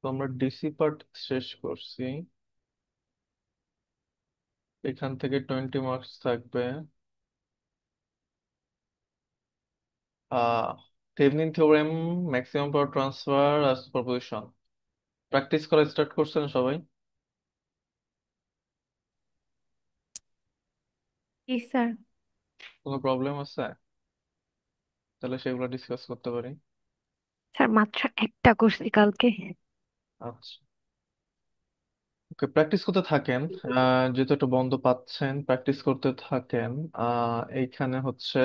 তো আমরা DC part শেষ করছি। এখান থেকে 20 মার্কস থাকবে। Ah Thevenin theorem, maximum power transfer আর সুপারপজিশন প্র্যাকটিস করা স্টার্ট করছেন সবাই? জি স্যার। কোনো প্রবলেম আছে? তাহলে সেগুলো ডিসকাস করতে পারি। স্যার মাত্র একটা করছি কালকে। আচ্ছা, ওকে, প্র্যাকটিস করতে থাকেন। যেহেতু একটু বন্ধ পাচ্ছেন, প্র্যাকটিস করতে থাকেন। এইখানে হচ্ছে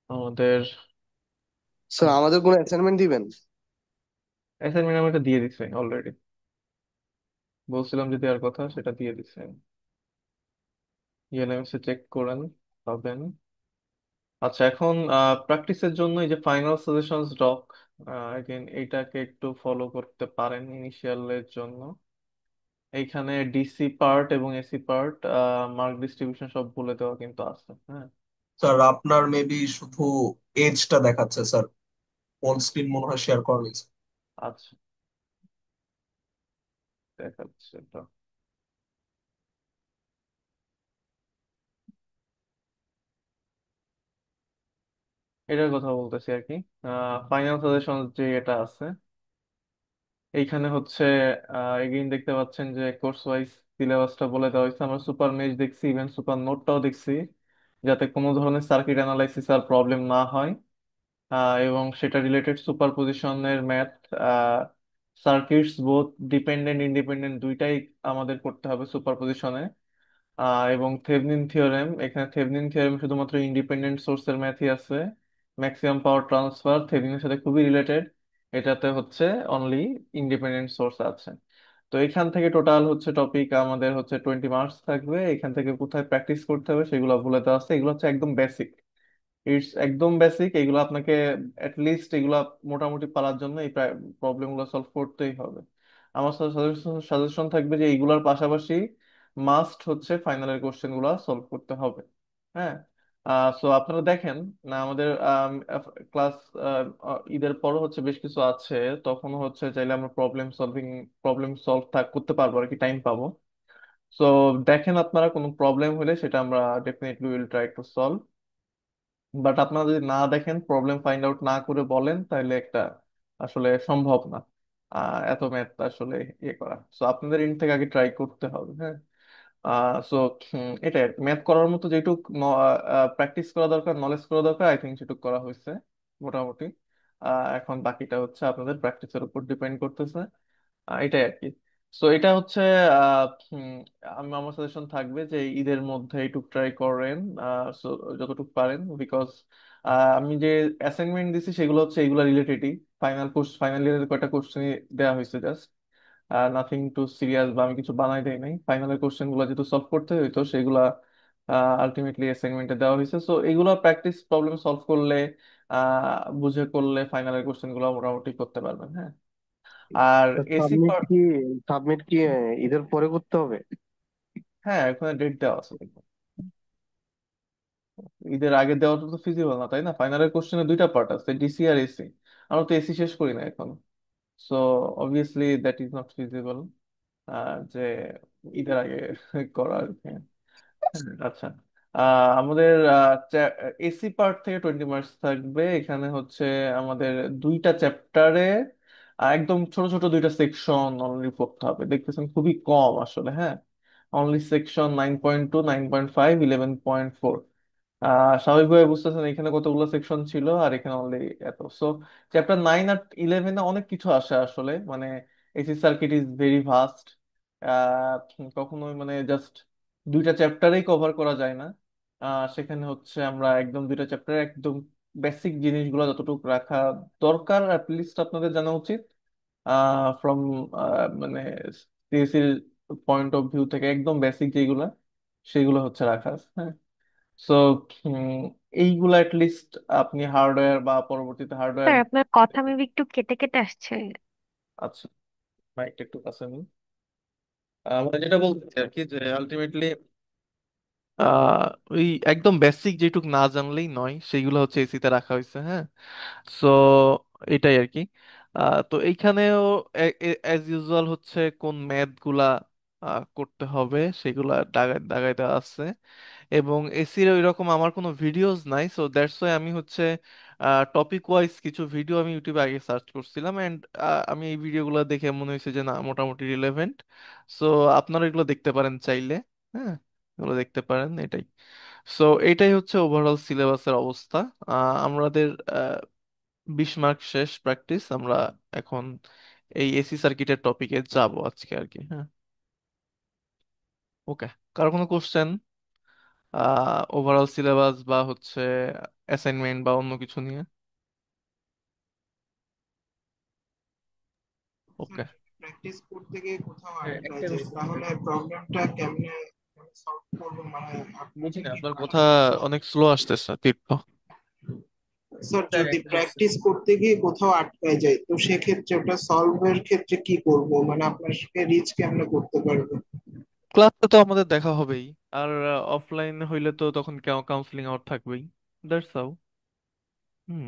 আমাদের স্যার আমাদের কোনো অ্যাসাইনমেন্ট দিবেন? অ্যাসাইনমেন্ট আমি এটা দিয়ে দিছি অলরেডি। বলছিলাম যে দেওয়ার কথা, সেটা দিয়ে দিছি। ইএলএমএস এ চেক করেন, পাবেন। আচ্ছা, এখন প্র্যাকটিসের জন্য এই যে ফাইনাল সাজেশনস ডক, এগেন এইটাকে একটু ফলো করতে পারেন ইনিশিয়ালের জন্য। এইখানে ডিসি পার্ট এবং এসি পার্ট মার্ক ডিস্ট্রিবিউশন সব বলে দেওয়া কিন্তু আছে, হ্যাঁ। স্যার আপনার মেবি শুধু এজটা দেখাচ্ছে স্যার। ফুল স্ক্রিন মনে হয় শেয়ার করা হয়েছে। আচ্ছা, দেখাচ্ছে এটা। এটার কথা বলতেছি আর কি। ফাইনাল সাজেশন যে এটা আছে, এইখানে হচ্ছে এগেইন দেখতে পাচ্ছেন যে কোর্স ওয়াইজ সিলেবাসটা বলে দেওয়া হয়েছে। আমরা সুপার মেশ দেখছি, ইভেন সুপার নোটটাও দেখছি, যাতে কোনো ধরনের সার্কিট অ্যানালাইসিস আর প্রবলেম না হয়। এবং সেটা রিলেটেড সুপার পজিশনের math, circuits both dependent independent দুইটাই আমাদের করতে হবে সুপার পজিশনে। এবং থেভনিন থিওরেম, এখানে থেভনিন থিওরেম শুধুমাত্র ইন্ডিপেন্ডেন্ট সোর্সের ম্যাথই আছে। ম্যাক্সিমাম পাওয়ার ট্রান্সফার থেভনিনের সাথে খুবই রিলেটেড, এটাতে হচ্ছে অনলি ইন্ডিপেন্ডেন্ট সোর্স আছে। তো এখান থেকে টোটাল হচ্ছে টপিক আমাদের হচ্ছে 20 মার্কস থাকবে। এখান থেকে কোথায় প্র্যাকটিস করতে হবে সেগুলো বলে দেওয়া আছে। এগুলো হচ্ছে একদম বেসিক, ইটস একদম বেসিক। এগুলো আপনাকে লিস্ট এগুলো মোটামুটি পারার জন্য এই প্রবলেম গুলো সলভ করতেই হবে। আমার সাজেশন থাকবে যে এইগুলোর পাশাপাশি মাস্ট হচ্ছে ফাইনালের কোশ্চেন গুলো সলভ করতে হবে, হ্যাঁ। সো আপনারা দেখেন না, আমাদের ক্লাস ঈদের পরও হচ্ছে বেশ কিছু আছে, তখন হচ্ছে চাইলে আমরা প্রবলেম সলভ করতে পারবো আর কি, টাইম পাবো। সো দেখেন, আপনারা কোনো প্রবলেম হলে সেটা আমরা definitely will try to solve. But আপনারা যদি না দেখেন, প্রবলেম ফাইন্ড আউট না করে বলেন, তাহলে একটা আসলে সম্ভব না এত ম্যাথ আসলে ইয়ে করা। সো আপনাদের ইন থেকে আগে ট্রাই করতে হবে, হ্যাঁ। সো এটাই ম্যাথ করার মতো যেটুক প্র্যাকটিস করা দরকার, নলেজ করা দরকার, আই থিঙ্ক সেটুক করা হয়েছে মোটামুটি। এখন বাকিটা হচ্ছে আপনাদের প্র্যাকটিসের উপর ডিপেন্ড করতেছে। এটাই আর কি। সো এটা হচ্ছে আহ, উম, আমার সাজেশন থাকবে যে ঈদের মধ্যে একটু ট্রাই করেন, so যতটুকু পারেন, বিকজ আমি যে অ্যাসাইনমেন্ট দিছি সেগুলো হচ্ছে এগুলো রিলেটেডই। ফাইনাল ইয়ারের কয়েকটা কোশ্চেন দেওয়া হয়েছে জাস্ট, নাথিং টু সিরিয়াস, বা আমি কিছু বানাই দেই নাই। ফাইনালের কোশ্চেন গুলো যেহেতু সলভ করতে হইতো, সেগুলা আলটিমেটলি অ্যাসাইনমেন্টে দেওয়া হয়েছে। সো এগুলো প্র্যাকটিস প্রবলেম সলভ করলে, বুঝে করলে ফাইনালের কোশ্চেন গুলো মোটামুটি করতে পারবেন, হ্যাঁ। আর এসি, সাবমিট কি ঈদের পরে করতে হবে? হ্যাঁ ওখানে ডেট দেওয়া আছে দেখুন। ঈদের আগে দেওয়াটা তো ফিজিবল না, তাই না? ফাইনালের কোশ্চেনে দুইটা পার্ট আছে, ডিসি আর এসি। আমরা তো এসি শেষ করি না এখন। So obviously that is not feasible, যে ঈদের আগে করা আর কি। আচ্ছা, আমাদের এসি পার্ট থেকে 20 মার্কস থাকবে। এখানে হচ্ছে আমাদের দুইটা চ্যাপ্টারে একদম ছোট ছোট দুইটা সেকশন অনলি পড়তে হবে, দেখতেছেন খুবই কম আসলে, হ্যাঁ। Only section 9.2, 9.5, 11.4। স্বাভাবিকভাবে বুঝতেছেন এখানে কতগুলো সেকশন ছিল, আর এখানে অনলি এত। সো চ্যাপ্টার 9 আর 11-এ অনেক কিছু আসে আসলে, মানে AC circuit is very vast. কখনোই মানে জাস্ট দুইটা চ্যাপ্টারেই কভার করা যায় না। সেখানে হচ্ছে আমরা একদম দুইটা চ্যাপ্টারে একদম বেসিক জিনিসগুলো যতটুকু রাখা দরকার লিস্ট আপনাদের জানা উচিত, ফ্রম মানে সিএসির পয়েন্ট অফ ভিউ থেকে একদম বেসিক যেগুলা, সেগুলো হচ্ছে রাখা আছে, হ্যাঁ। সো এইগুলা লিস্ট আপনি হার্ডওয়্যার বা পরবর্তীতে হার্ডওয়্যার। স্যার আপনার কথা মেবি একটু কেটে কেটে আসছে। আচ্ছা, মাইকটা একটু কাছে নিন। মানে যেটা বলতেছি আর কি, যে আলটিমেটলি আহ ওই একদম বেসিক যেটুক না জানলেই নয়, সেইগুলো হচ্ছে এসিতে রাখা হয়েছে, হ্যাঁ। সো এটাই আর কি। তো এইখানেও অ্যাজ ইউজুয়াল হচ্ছে কোন ম্যাথ গুলা করতে হবে সেগুলা দাগায় দাগায় দেওয়া আছে। এবং এসির ওইরকম আমার কোনো ভিডিওস নাই, সো দ্যাটস ওয়াই আমি হচ্ছে টপিক ওয়াইজ কিছু ভিডিও আমি ইউটিউবে আগে সার্চ করছিলাম, এন্ড আমি এই ভিডিওগুলো দেখে মনে হয়েছে যে না মোটামুটি রিলেভেন্ট। সো আপনারা এগুলো দেখতে পারেন চাইলে। হ্যাঁ, এগুলো দেখতে পারেন এটাই। সো এইটাই হচ্ছে ওভারঅল সিলেবাসের অবস্থা। আমাদের 20 মার্ক শেষ প্র্যাকটিস। আমরা এখন এই এসি সার্কিটের টপিকে যাব আজকে আর কি। হ্যাঁ, ওকে। কারো কোনো কোশ্চেন ওভারঅল সিলেবাস বা হচ্ছে অ্যাসাইনমেন্ট বা অন্য কিছু নিয়ে? Sir okay. যদি প্র্যাকটিস করতে গিয়ে কোথাও হ্যাঁ, আটকায় একটা যায় কোশ্চেন ছিল। তাহলে প্রবলেমটা কেমনে সলভ করবো, মানে বুঝি আপনাকে না, কি আপনার কথা পরামর্শ অনেক স্লো আসতেছে তীর্থ। স্যার স্যার যদি একটা কোশ্চেন। প্র্যাকটিস করতে গিয়ে কোথাও আটকায় যায় তো সেক্ষেত্রে ওটা সলভের ক্ষেত্রে কি করব, মানে আপনার সাথে রিচ কেমনে করতে পারবো? ক্লাসে তো আমাদের দেখা হবেই, আর অফলাইন হইলে তো তখন কাউন্সিলিং আওয়ার থাকবেই। That's how. হুম।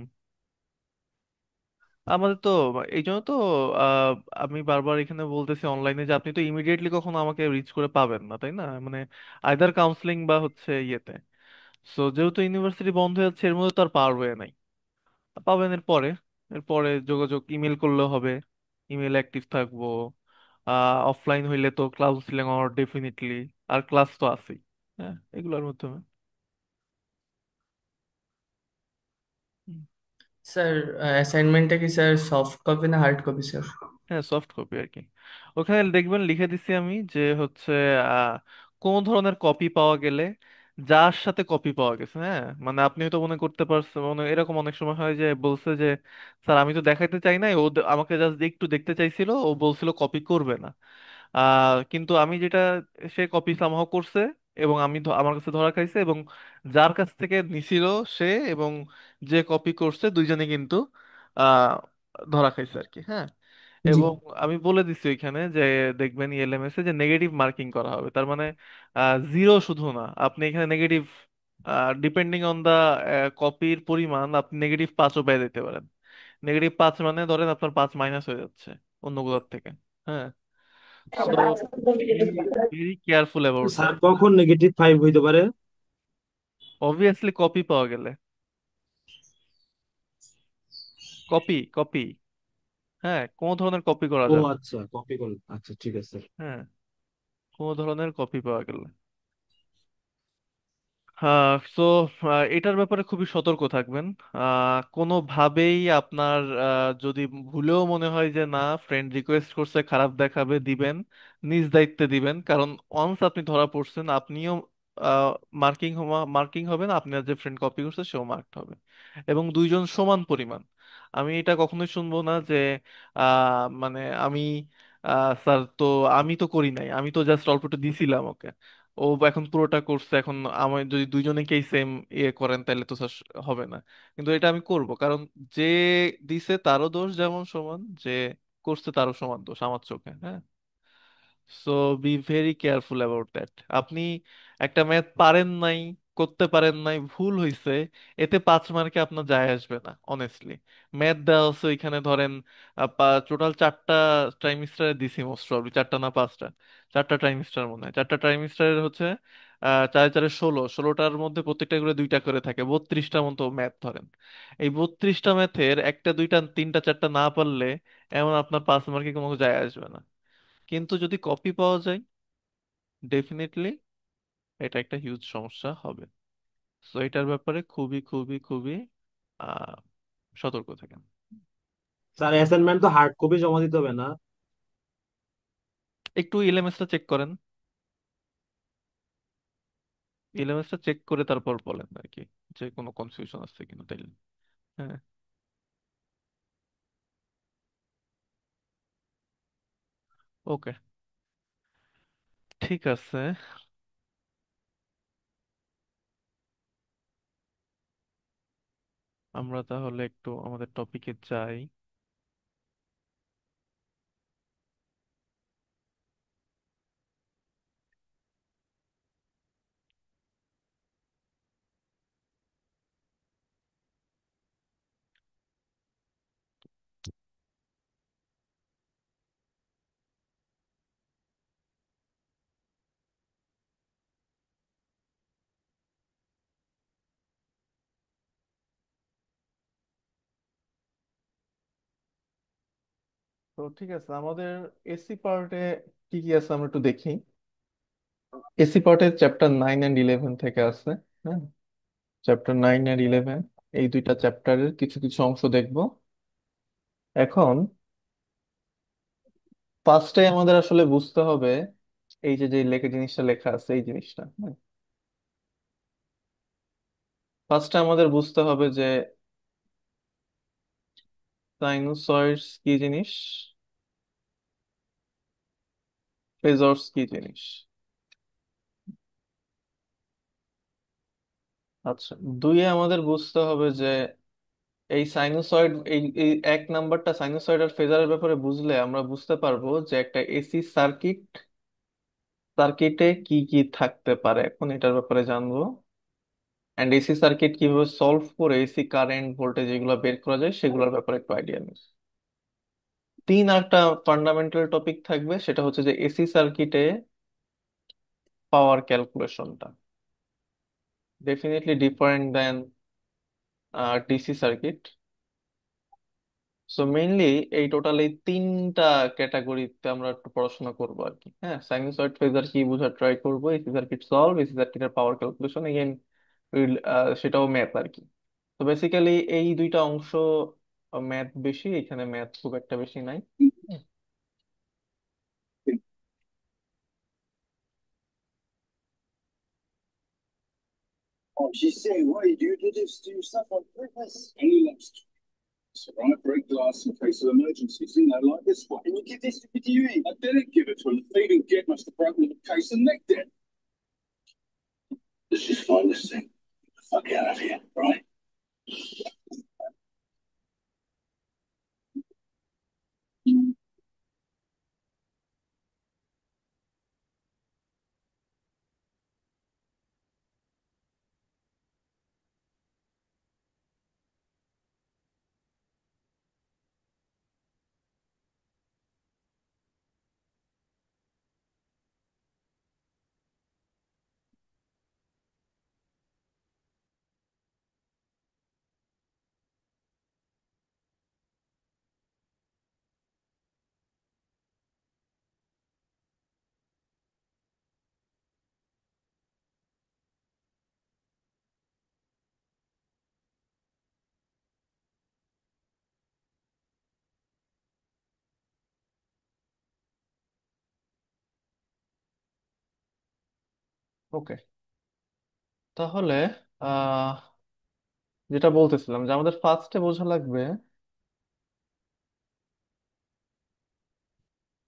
আমাদের তো এই জন্য তো আহ, আমি বারবার এখানে বলতেছি অনলাইনে যে আপনি তো ইমিডিয়েটলি কখনো আমাকে রিচ করে পাবেন না, তাই না? মানে আইদার কাউন্সিলিং বা হচ্ছে ইয়েতে। সো যেহেতু ইউনিভার্সিটি বন্ধ হয়ে যাচ্ছে, এর মধ্যে তো আর পাওয়ার ওয়ে নাই। পাবেন এরপরে। এরপরে যোগাযোগ ইমেল করলেও হবে, ইমেল অ্যাক্টিভ থাকবো। অফলাইন হইলে তো কাউন্সিলিং আমার ডেফিনেটলি, আর ক্লাস তো আছেই। হ্যাঁ, এগুলোর মাধ্যমে। হুম। স্যার অ্যাসাইনমেন্টটা কি স্যার সফট কপি না হার্ড কপি স্যার? হ্যাঁ, সফট কপি আর কি। ওখানে দেখবেন লিখে দিছি আমি যে হচ্ছে আহ কোন ধরনের কপি পাওয়া গেলে, যার সাথে কপি পাওয়া গেছে। হ্যাঁ, মানে আপনি হয়তো মনে করতে পারছেন, মনে এরকম অনেক সময় হয় যে বলছে যে স্যার আমি তো দেখাইতে চাই নাই, ও আমাকে জাস্ট একটু দেখতে চাইছিল, ও বলছিল কপি করবে না। কিন্তু আমি যেটা, সে কপি সামহাও করছে, এবং আমি আমার কাছে ধরা খাইছে, এবং যার কাছ থেকে নিছিল সে এবং যে কপি করছে দুইজনে কিন্তু আহ ধরা খাইছে আর কি। হ্যাঁ। জি। এবং আমি বলে দিচ্ছি ওইখানে যে দেখবেন ইএলএমএস এ যে নেগেটিভ মার্কিং করা হবে, তার মানে জিরো শুধু না, আপনি এখানে নেগেটিভ ডিপেন্ডিং অন দা কপির পরিমাণ আপনি -5ও পেয়ে দিতে পারেন। -5 মানে ধরেন আপনার 5 মাইনাস হয়ে যাচ্ছে অন্যগুলোর থেকে। হ্যাঁ। So be very careful about sir that. কখন -5 হইতে পারে? অবভিয়াসলি কপি পাওয়া গেলে। Copy copy. হ্যাঁ, কোন ধরনের কপি করা ও যাবে। আচ্ছা, কপি করুন, আচ্ছা ঠিক আছে। হ্যাঁ, কোন ধরনের কপি পাওয়া গেলে। হ্যাঁ। সো এটার ব্যাপারে খুবই সতর্ক থাকবেন। কোনোভাবেই আপনার যদি ভুলেও মনে হয় যে না ফ্রেন্ড রিকোয়েস্ট করছে খারাপ দেখাবে, দিবেন নিজ দায়িত্বে দিবেন, কারণ ওয়ান্স আপনি ধরা পড়ছেন আপনিও মার্কিং মার্কিং হবেন, আপনার যে ফ্রেন্ড কপি করছে সেও মার্কড হবে, এবং দুইজন সমান পরিমাণ। আমি এটা কখনোই শুনবো না যে মানে আমি স্যার তো আমি তো করি নাই, আমি তো জাস্ট অল্পটা দিছিলাম ওকে, ও এখন পুরোটা করছে, এখন আমি যদি দুইজনেকেই সেম ইয়ে করেন তাহলে তো স্যার হবে না। কিন্তু এটা আমি করব, কারণ যে দিছে তারও দোষ যেমন সমান, যে করছে তারও সমান দোষ আমার চোখে। হ্যাঁ। So be very careful about that. আপনি একটা ম্যাথ পারেন নাই, করতে পারেন নাই, ভুল হইছে, এতে 5 মার্কে আপনার যায় আসবে না অনেস্টলি। ম্যাথ দেওয়া আছে ওইখানে ধরেন টোটাল 4টা ট্রাইমিস্টারে দিছি, মোস্ট প্রবাবলি 4টা না 5টা, 4টা ট্রাইমিস্টার মনে হয়, 4টা ট্রাইমিস্টারের হচ্ছে 4 4 16, 16টার মধ্যে প্রত্যেকটা করে 2টা করে থাকে, 32টা মতো ম্যাথ ধরেন। এই 32টা ম্যাথের একটা দুইটা তিনটা চারটা না পারলে এমন আপনার 5 মার্কে কোনো যায় আসবে না। কিন্তু যদি কপি পাওয়া যায়, ডেফিনেটলি এটা একটা হিউজ সমস্যা হবে। সো এটার ব্যাপারে খুবই খুবই খুবই আহ সতর্ক থাকেন। স্যার অ্যাসাইনমেন্ট তো হার্ড কপি জমা দিতে হবে না? একটু এলএমএসটা চেক করেন, এলএমএসটা চেক করে তারপর বলেন আর কি, যে কোনো কনফিউশন আছে কিনা তাইলে। হ্যাঁ। ওকে, ঠিক আছে। আমরা তাহলে একটু আমাদের টপিকে যাই। তো ঠিক আছে, আমাদের এসি পার্টে কি কি আছে আমরা একটু দেখি। এসি পার্টে চ্যাপ্টার 9 and 11 থেকে আছে। হ্যাঁ, চ্যাপ্টার 9 আর 11, এই দুইটা চ্যাপ্টারের কিছু কিছু অংশ দেখব এখন। ফার্স্টে আমাদের আসলে বুঝতে হবে এই যে যে লেখা জিনিসটা লেখা আছে এই জিনিসটা। হ্যাঁ, ফার্স্টে আমাদের বুঝতে হবে যে সাইনোসয়েডস কি জিনিস, ফেজরস কি জিনিস। আচ্ছা, দুইয়ে আমাদের বুঝতে হবে যে এই সাইনোসয়েড, এই এক নাম্বারটা সাইনোসয়েড আর ফেজারের ব্যাপারে বুঝলে আমরা বুঝতে পারবো যে একটা এসি সার্কিটে কি কি থাকতে পারে, এখন এটার ব্যাপারে জানবো। অ্যান্ড এসি সার্কিট কিভাবে সলভ করে এসি কারেন্ট ভোল্টেজ এগুলো বের করা যায় সেগুলোর ব্যাপারে একটু আইডিয়া নেই। আরেকটা ফান্ডামেন্টাল টপিক থাকবে, সেটা হচ্ছে যে এসি সার্কিটে পাওয়ার ক্যালকুলেশনটা ডেফিনেটলি ডিফারেন্ট দেন ডিসি সার্কিট। সো মেইনলি এই টোটাল এই তিনটা ক্যাটাগরিতে আমরা একটু পড়াশোনা করবো আর কি। হ্যাঁ, সাইনুসয়েড ফেজার কি বোঝার ট্রাই করবো, এসি সার্কিট সলভ, এসি সার্কিটের পাওয়ার ক্যালকুলেশন এগেইন, সেটাও ম্যাথ আর কি। তো বেসিক্যালি এই দুইটা অংশ ম্যাথ বেশি, এখানে ম্যাথ খুব একটা বেশি নাই। Oh, she said, why do you do this to yourself on purpose? Only loves to. So I break glass in case of emergencies, you know, like this one. And you give this to Dewey? I didn't give it to him. The feeding jet must have broken the case and nicked it. Let's just find this thing. Get the fuck out of here, right? ওকে, তাহলে আহ যেটা বলতেছিলাম যে আমাদের ফার্স্টে বোঝা লাগবে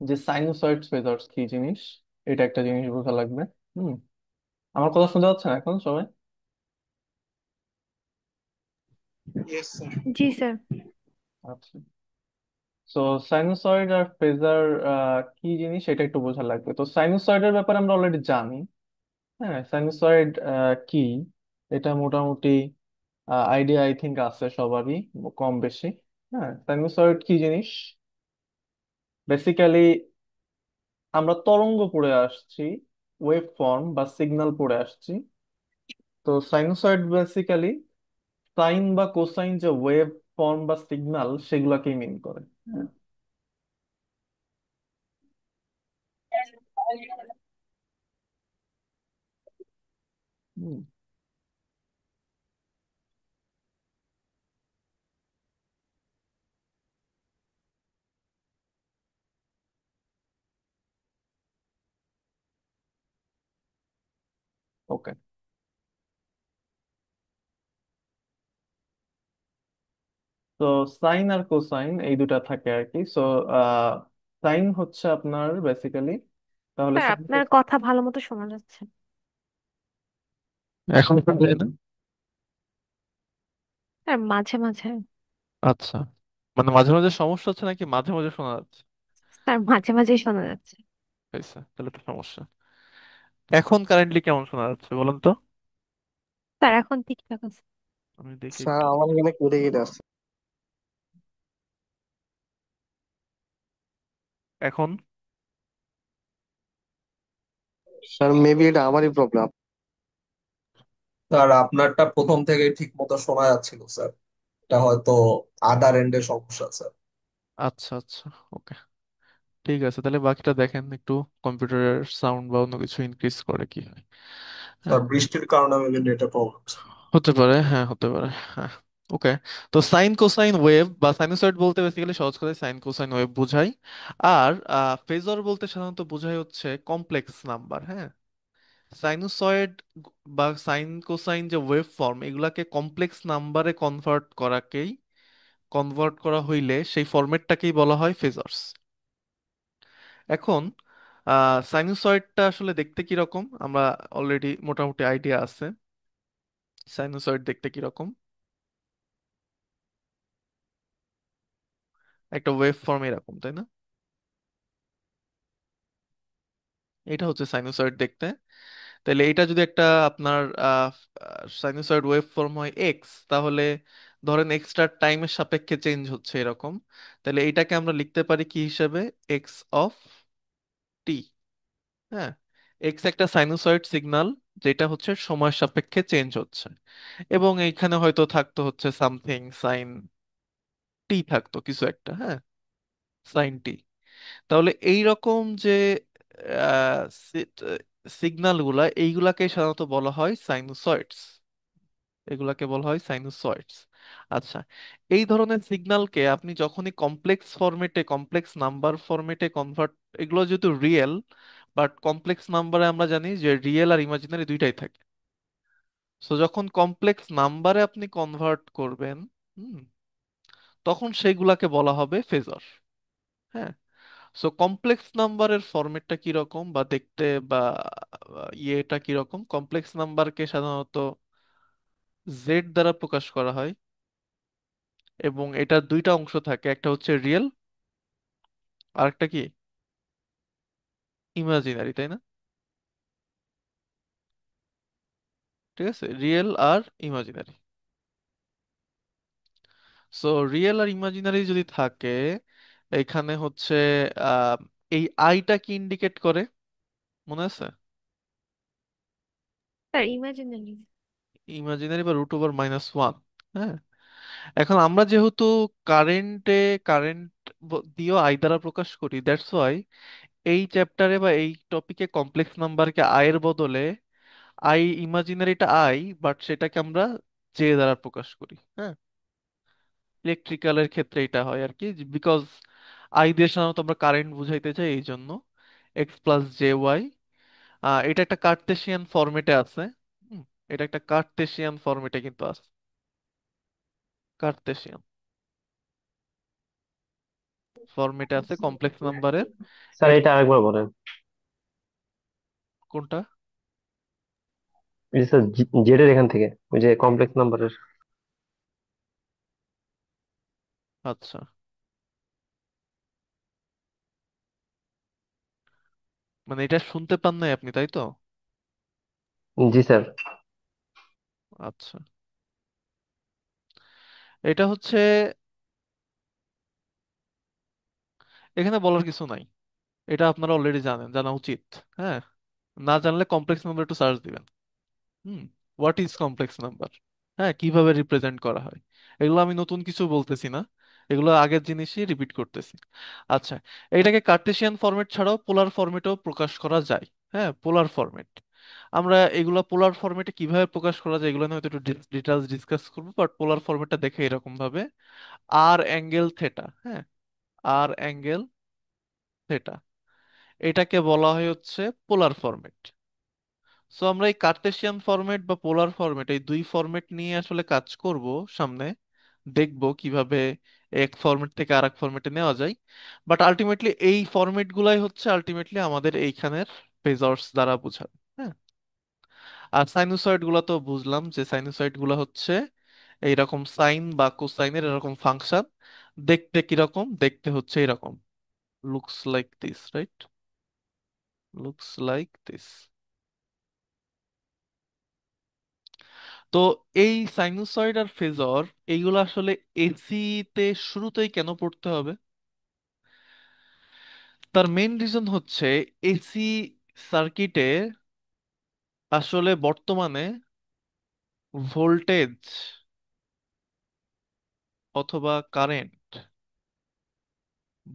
যে sinusoid ফেজার্স কি জিনিস, এটা একটা জিনিস বোঝা লাগবে। হুম, আমার কথা শুনতে পাচ্ছেন এখন সবাই? Yes sir. জি স্যার। আচ্ছা, তো সাইনুসয়েড আর ফেজার কি জিনিস এটা একটু বোঝা লাগবে। তো সাইনুসয়েডের ব্যাপারে আমরা অলরেডি জানি। হ্যাঁ, সাইনুসয়েড কি এটা মোটামুটি আইডিয়া আই থিঙ্ক আছে সবারই কম বেশি। হ্যাঁ, সাইনুসয়েড কি জিনিস, বেসিক্যালি আমরা তরঙ্গ পড়ে আসছি, ওয়েভ ফর্ম বা সিগন্যাল পড়ে আসছি। তো সাইনুসয়েড বেসিক্যালি সাইন বা কোসাইন যে ওয়েভ ফর্ম বা সিগন্যাল সেগুলাকেই মিন করে। হ্যাঁ, ওকে। তো সাইন আর কোসাইন এই দুটা থাকে আর কি। সো সাইন হচ্ছে আপনার বেসিক্যালি, তাহলে স্যার সাইন, আপনার কথা ভালো মতো শোনা যাচ্ছে। এখন শোনা যায় না? স্যার মাঝে মাঝে। আচ্ছা, মানে মাঝে মাঝে সমস্যা হচ্ছে নাকি মাঝে মাঝে শোনা যাচ্ছে? স্যার মাঝে মাঝেই শোনা যাচ্ছে। হয়েছে, তাহলে তো সমস্যা। এখন কারেন্টলি কেমন শোনা যাচ্ছে বলুন তো? স্যার এখন ঠিকঠাক আছে। আমি দেখি স্যার একটু। আমার এখানে কেটে কেটে আসছে। এখন? স্যার মেবি এটা আমারই প্রবলেম। স্যার আপনারটা প্রথম থেকে ঠিক মতো শোনা যাচ্ছিল স্যার, এটা হয়তো আদার এন্ডের সমস্যা স্যার। আচ্ছা আচ্ছা, ওকে, ঠিক আছে, তাহলে বাকিটা দেখেন একটু, কম্পিউটারের সাউন্ড বা অন্য কিছু ইনক্রিজ করে কি হয়। হ্যাঁ, স্যার বৃষ্টির কারণে মেবি নেটে প্রবলেম। হতে পারে, হ্যাঁ হতে পারে, হ্যাঁ। ওকে, তো সাইন কোসাইন ওয়েভ বা সাইনোসয়েড বলতে বেসিক্যালি সহজ করে সাইন কোসাইন ওয়েভ বোঝায়। আর ফেজর বলতে সাধারণত বোঝায় হচ্ছে কমপ্লেক্স নাম্বার, হ্যাঁ। সাইনোসয়েড বা সাইন কোসাইন যে ওয়েভ ফর্ম, এগুলাকে কমপ্লেক্স নাম্বারে কনভার্ট করা হইলে সেই ফরম্যাটটাকেই বলা হয় ফেজরস। এখন সাইনোসয়েডটা আসলে দেখতে কি রকম আমরা অলরেডি মোটামুটি আইডিয়া আছে। সাইনোসয়েড দেখতে কি রকম, একটা ওয়েভ ফর্ম এরকম, তাই না? এটা হচ্ছে সাইনোসয়েড দেখতে। তাহলে এটা যদি একটা আপনার সাইনোসয়েড ওয়েভ ফর্ম হয় এক্স, তাহলে ধরেন এক্সটা টাইমের সাপেক্ষে চেঞ্জ হচ্ছে এরকম, তাহলে এটাকে আমরা লিখতে পারি কি হিসেবে, এক্স অফ টি। হ্যাঁ, এক্স একটা সাইনোসয়েড সিগন্যাল যেটা হচ্ছে সময়ের সাপেক্ষে চেঞ্জ হচ্ছে, এবং এইখানে হয়তো থাকতো হচ্ছে সামথিং সাইন টি, থাকতো কিছু একটা, হ্যাঁ, সাইন টি। তাহলে এই রকম যে সিগন্যাল গুলা, এইগুলাকে সাধারণত বলা হয় সাইনোসয়েডস, এগুলাকে বলা হয় সাইনোসয়েডস। আচ্ছা, এই ধরনের সিগন্যালকে আপনি যখনই কমপ্লেক্স ফরম্যাটে, কমপ্লেক্স নাম্বার ফরম্যাটে কনভার্ট, এগুলো যেহেতু রিয়েল, বাট কমপ্লেক্স নাম্বারে আমরা জানি যে রিয়েল আর ইমাজিনারি দুইটাই থাকে। সো যখন কমপ্লেক্স নাম্বারে আপনি কনভার্ট করবেন, হুম, তখন সেইগুলাকে বলা হবে ফেজর। হ্যাঁ, সো কমপ্লেক্স নাম্বারের ফরম্যাটটা কিরকম বা দেখতে, বা ইয়েটা কিরকম, কমপ্লেক্স নাম্বারকে সাধারণত জেড দ্বারা প্রকাশ করা হয়, এবং এটার দুইটা অংশ থাকে, একটা হচ্ছে রিয়েল, আর একটা কি ইমাজিনারি, তাই না? ঠিক আছে, রিয়েল আর ইমাজিনারি। সো রিয়েল আর ইমাজিনারি যদি থাকে, এখানে হচ্ছে আহ, এই আইটা কি ইন্ডিকেট করে মনে আছে? Sir imaginary. ইমাজিনারি বা √(-1)। হ্যাঁ, এখন আমরা যেহেতু কারেন্টে, কারেন্ট দিয়েও আই দ্বারা প্রকাশ করি, দ্যাটস ওয়াই এই চ্যাপ্টারে বা এই টপিকে কমপ্লেক্স নাম্বারকে আই এর বদলে, আই ইমাজিনারিটা আই, বাট সেটাকে আমরা জে দ্বারা প্রকাশ করি। হ্যাঁ, ইলেকট্রিক্যালের ক্ষেত্রে এটা হয় আর কি, বিকজ আই দিয়ে সাধারণত আমরা কারেন্ট বুঝাইতে চাই, এই জন্য x+jy। এটা একটা কার্তেশিয়ান ফরম্যাটে আছে। হুম, এটা একটা কার্তেশিয়ান ফরম্যাটে কিন্তু আছে, কার্তেশিয়ান ফরম্যাটে আছে কমপ্লেক্স নাম্বারের। স্যার এটা এটা আরেকবার বলেন। কোনটা? এই যে স্যার জেডের এখান থেকে ওই যে কমপ্লেক্স নাম্বারের। আচ্ছা, মানে এটা শুনতে পান নাই আপনি, তাই তো? জি স্যার। আচ্ছা, এটা হচ্ছে, এখানে বলার কিছু নাই, এটা আপনারা অলরেডি জানেন, জানা উচিত। হ্যাঁ, না জানলে কমপ্লেক্স নাম্বার একটু সার্চ দিবেন। হুম, হোয়াট ইজ কমপ্লেক্স নাম্বার, হ্যাঁ, কিভাবে রিপ্রেজেন্ট করা হয়, এগুলো আমি নতুন কিছু বলতেছি না, এগুলো আগের জিনিসই রিপিট করতেছি। আচ্ছা, এটাকে কার্টেসিয়ান ফরম্যাট ছাড়াও পোলার ফরম্যাটেও প্রকাশ করা যায়। হ্যাঁ, পোলার ফরম্যাট, আমরা এগুলা পোলার ফরম্যাটে কিভাবে প্রকাশ করা যায় এগুলো নিয়ে হয়তো একটু ডিটেলস ডিসকাস করবো, বাট পোলার ফরম্যাটটা দেখে এরকম ভাবে, আর অ্যাঙ্গেল থেটা, হ্যাঁ, আর অ্যাঙ্গেল থেটা, এটাকে বলা হয় হচ্ছে পোলার ফরম্যাট। সো আমরা এই কার্টেসিয়ান ফরম্যাট বা পোলার ফরম্যাট, এই দুই ফরম্যাট নিয়ে আসলে কাজ করব সামনে, দেখব কিভাবে এক ফরম্যাট থেকে আরেক ফরম্যাটে নেওয়া যায়। বাট আলটিমেটলি এই ফরম্যাট গুলাই হচ্ছে আলটিমেটলি আমাদের এইখানের ফেজর্স দ্বারা বোঝাবে। হ্যাঁ, আর সাইনোসয়েড গুলা তো বুঝলাম যে সাইনোসয়েড গুলা হচ্ছে এইরকম সাইন বা কোসাইনের এরকম ফাংশন, দেখতে কিরকম, দেখতে হচ্ছে এরকম, looks like this, right, looks like this. তো এই সাইনোসয়েড আর ফেজর, এইগুলো আসলে এসি তে শুরুতেই কেন পড়তে হবে? তার মেইন রিজন হচ্ছে এসি সার্কিটে আসলে বর্তমানে ভোল্টেজ অথবা কারেন্ট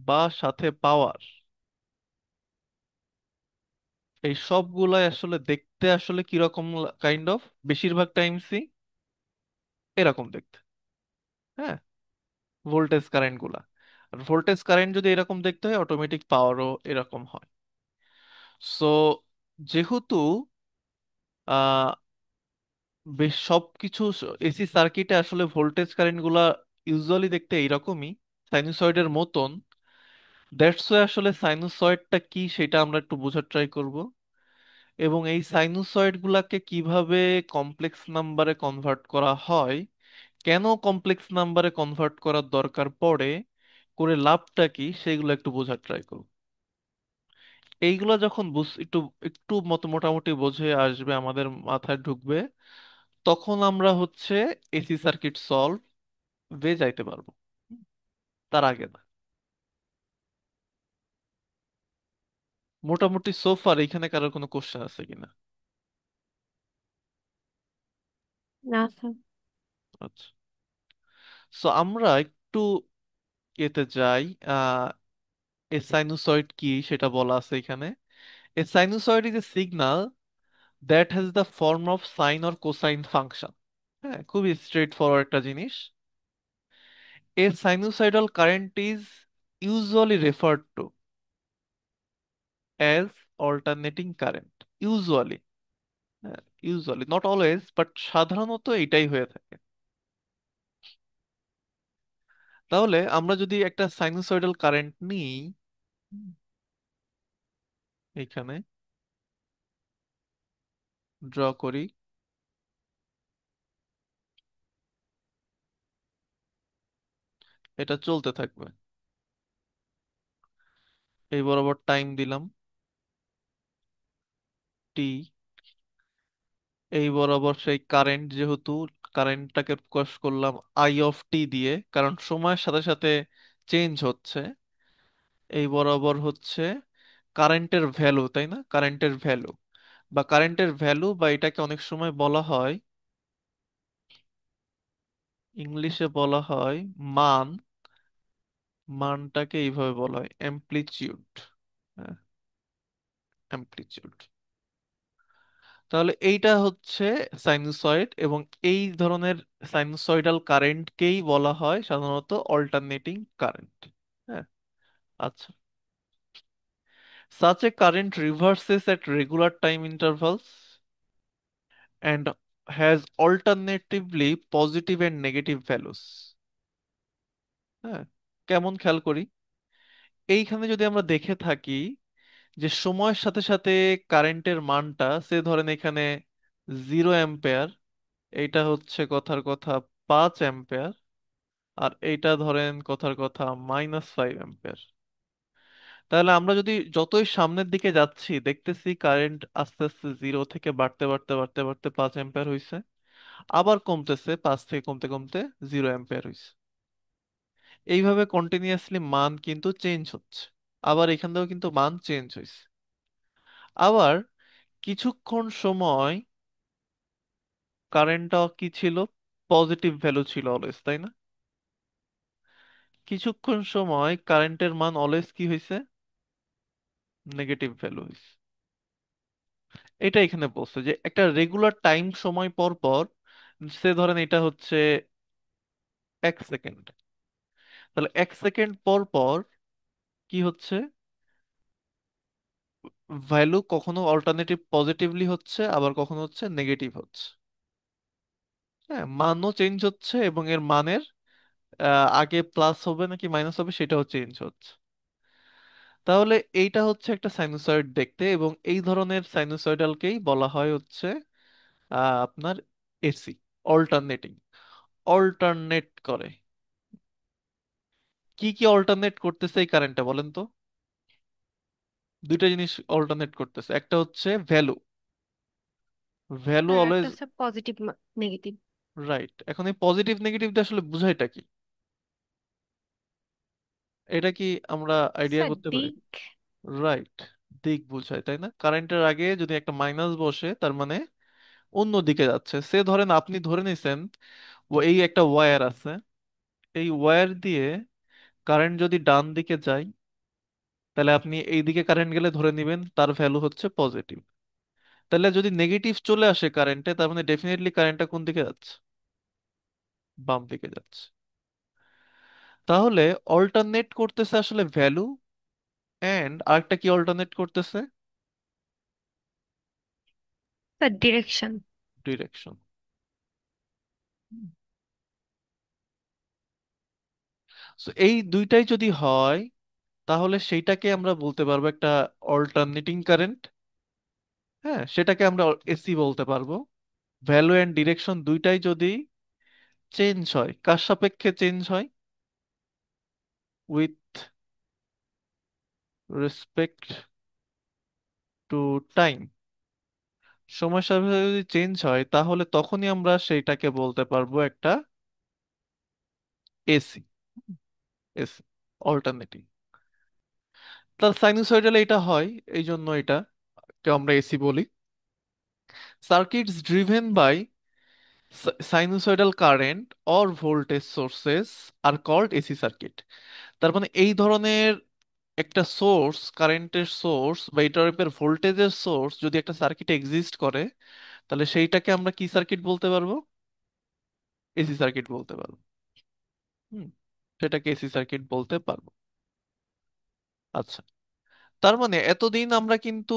বা সাথে পাওয়ার, এই সবগুলাই আসলে দেখতে আসলে কিরকম কাইন্ড অফ, বেশিরভাগ টাইমসই এরকম দেখতে। হ্যাঁ, ভোল্টেজ কারেন্ট গুলা। আর ভোল্টেজ কারেন্ট যদি এরকম দেখতে হয়, অটোমেটিক পাওয়ারও এরকম হয়। সো যেহেতু আহ বেশ সবকিছু, এসি সার্কিটে আসলে ভোল্টেজ কারেন্ট গুলা ইউজুয়ালি দেখতে এইরকমই, সাইনুসয়েডের মতন। দ্যাটস ওয়াই আসলে সাইনুসয়েডটা কি সেটা আমরা একটু বোঝার ট্রাই করব, এবং এই সাইনুসয়েড গুলাকে কিভাবে কমপ্লেক্স নাম্বারে কনভার্ট করা হয়, কেন কমপ্লেক্স নাম্বারে কনভার্ট করার দরকার পড়ে, করে লাভটা কি, সেগুলো একটু বোঝার ট্রাই করব। এইগুলো যখন একটু একটু মোটামুটি বোঝে আসবে, আমাদের মাথায় ঢুকবে, তখন আমরা হচ্ছে এসি সার্কিট সলভ যাইতে পারবো। তার আগে না। মোটামুটি সোফার এখানে কারোর কোনো কোশ্চেন আছে কিনা? না স্যার। আচ্ছা, সো আমরা একটু এতে যাই। আহ এ সাইনুসয়েড কি সেটা বলা আছে এখানে। A sinusoid is a signal that has the form of sine or cosine function. হ্যাঁ, খুবই স্ট্রেট ফরওয়ার্ড একটা জিনিস। A sinusoidal current is usually referred to as alternating current. Usually, usually, not always, but সাধারণত এটাই হয়ে থাকে। তাহলে আমরা যদি একটা সাইনুসয়েডাল কারেন্ট নিই, এখানে ড্র করি, এটা চলতে থাকবে। এই বরাবর টাইম দিলাম টি, এই বরাবর সেই কারেন্ট, যেহেতু কারেন্টটাকে প্রকাশ করলাম আই অফ টি দিয়ে, কারণ সময়ের সাথে সাথে চেঞ্জ হচ্ছে। এই বরাবর হচ্ছে কারেন্টের ভ্যালু, তাই না? কারেন্টের ভ্যালু বা কারেন্টের ভ্যালু, বা এটাকে অনেক সময় বলা হয়, ইংলিশে বলা হয় মান। মানটাকে এইভাবে বলা হয় অ্যামপ্লিচিউড। হ্যাঁ, অ্যামপ্লিচিউড। তাহলে এইটা হচ্ছে সাইনুসয়েড, এবং এই ধরনের সাইনুসয়েডাল কারেন্টকেই বলা হয় সাধারণত অল্টারনেটিং কারেন্ট। হ্যাঁ, আচ্ছা। Such a current reverses at regular time intervals and has alternatively positive and negative values. হ্যাঁ, কেমন খেয়াল করি, এইখানে যদি আমরা দেখে থাকি যে সময়ের সাথে সাথে কারেন্টের মানটা, সে ধরেন এখানে 0 অ্যাম্পেয়ার, এইটা হচ্ছে কথার কথা 5 অ্যাম্পেয়ার, আর এইটা ধরেন কথার কথা -5 অ্যাম্পেয়ার। তাহলে আমরা যদি যতই সামনের দিকে যাচ্ছি, দেখতেছি কারেন্ট আস্তে আস্তে 0 থেকে বাড়তে বাড়তে বাড়তে বাড়তে 5 অ্যাম্পিয়ার হইছে, আবার কমতেছে, 5 থেকে কমতে কমতে 0 অ্যাম্পিয়ার হইছে। এইভাবে কন্টিনিউয়াসলি মান কিন্তু চেঞ্জ হচ্ছে। আবার এখান থেকেও কিন্তু মান চেঞ্জ হয়েছে। আবার কিছুক্ষণ সময় কারেন্টটা কি ছিল, পজিটিভ ভ্যালু ছিল অলওয়েজ, তাই না? কিছুক্ষণ সময় কারেন্টের মান অলওয়েজ কি হয়েছে, নেগেটিভ ভ্যালু হয়েছে। এটা এখানে বলছে যে একটা রেগুলার টাইম সময় পর পর, সে ধরেন এটা হচ্ছে 1 সেকেন্ড, তাহলে 1 সেকেন্ড পর পর কি হচ্ছে, ভ্যালু কখনো অল্টারনেটিভ পজিটিভলি হচ্ছে, আবার কখনো হচ্ছে নেগেটিভ হচ্ছে। হ্যাঁ, মানও চেঞ্জ হচ্ছে, এবং এর মানের আগে প্লাস হবে নাকি মাইনাস হবে সেটাও চেঞ্জ হচ্ছে। তাহলে এইটা হচ্ছে একটা সাইনুসয়েড দেখতে, এবং এই ধরনের সাইনুসয়েডালকেই বলা হয় হচ্ছে আপনার এসি, অল্টারনেটিং, অল্টারনেট করে। কি কি অল্টারনেট করতেছে এই কারেন্টটা বলেন তো? দুইটা জিনিস অল্টারনেট করতেছে, একটা হচ্ছে ভ্যালু, ভ্যালু স্যার একটা অলওয়েজ, হচ্ছে পজিটিভ নেগেটিভ। রাইট। এখন এই পজিটিভ নেগেটিভ আসলে বুঝাইটা কি, এটা কি আমরা আইডিয়া স্যার করতে পারি? দিক। রাইট, দিক বুঝায়, তাই না? কারেন্টের আগে যদি একটা মাইনাস বসে, তার মানে অন্য দিকে যাচ্ছে। সে ধরেন আপনি ধরে নিছেন ও এই একটা ওয়্যার আছে, এই ওয়্যার দিয়ে কারেন্ট যদি ডান দিকে যায়, তাহলে আপনি এই দিকে কারেন্ট গেলে ধরে নেবেন তার ভ্যালু হচ্ছে পজিটিভ। তাহলে যদি নেগেটিভ চলে আসে কারেন্টে, তার মানে ডেফিনেটলি কারেন্টটা কোন দিকে যাচ্ছে? বাম দিকে যাচ্ছে। তাহলে অল্টারনেট করতেছে আসলে ভ্যালু, এন্ড আরেকটা কি অল্টারনেট করতেছে? Sir direction. ডিরেকশন। সো এই দুইটাই যদি হয়, তাহলে সেইটাকে আমরা বলতে পারবো একটা অল্টারনেটিং কারেন্ট। হ্যাঁ, সেটাকে আমরা এসি বলতে পারবো। ভ্যালু এন্ড ডিরেকশন দুইটাই যদি চেঞ্জ হয়, কার সাপেক্ষে চেঞ্জ হয়? With respect to time. সময়ের সাথে সাথে যদি চেঞ্জ হয়, তাহলে তখনই আমরা সেইটাকে বলতে পারবো একটা এসি। AC, alternating. তার সাইনুসয়েডাল এটা হয়, এই জন্য এটাকে আমরা এসি বলি। Circuits driven by sinusoidal current or voltage sources are called AC circuit. তার মানে এই ধরনের একটা সোর্স, কারেন্টের সোর্স বা এই টাইপের ভোল্টেজের সোর্স যদি একটা সার্কিটে এক্সিস্ট করে, তাহলে সেইটাকে আমরা কি সার্কিট বলতে পারবো? এসি সার্কিট বলতে পারবো। হুম, সেটাকে এসি সার্কিট বলতে পারবো। আচ্ছা, তার মানে এতদিন আমরা কিন্তু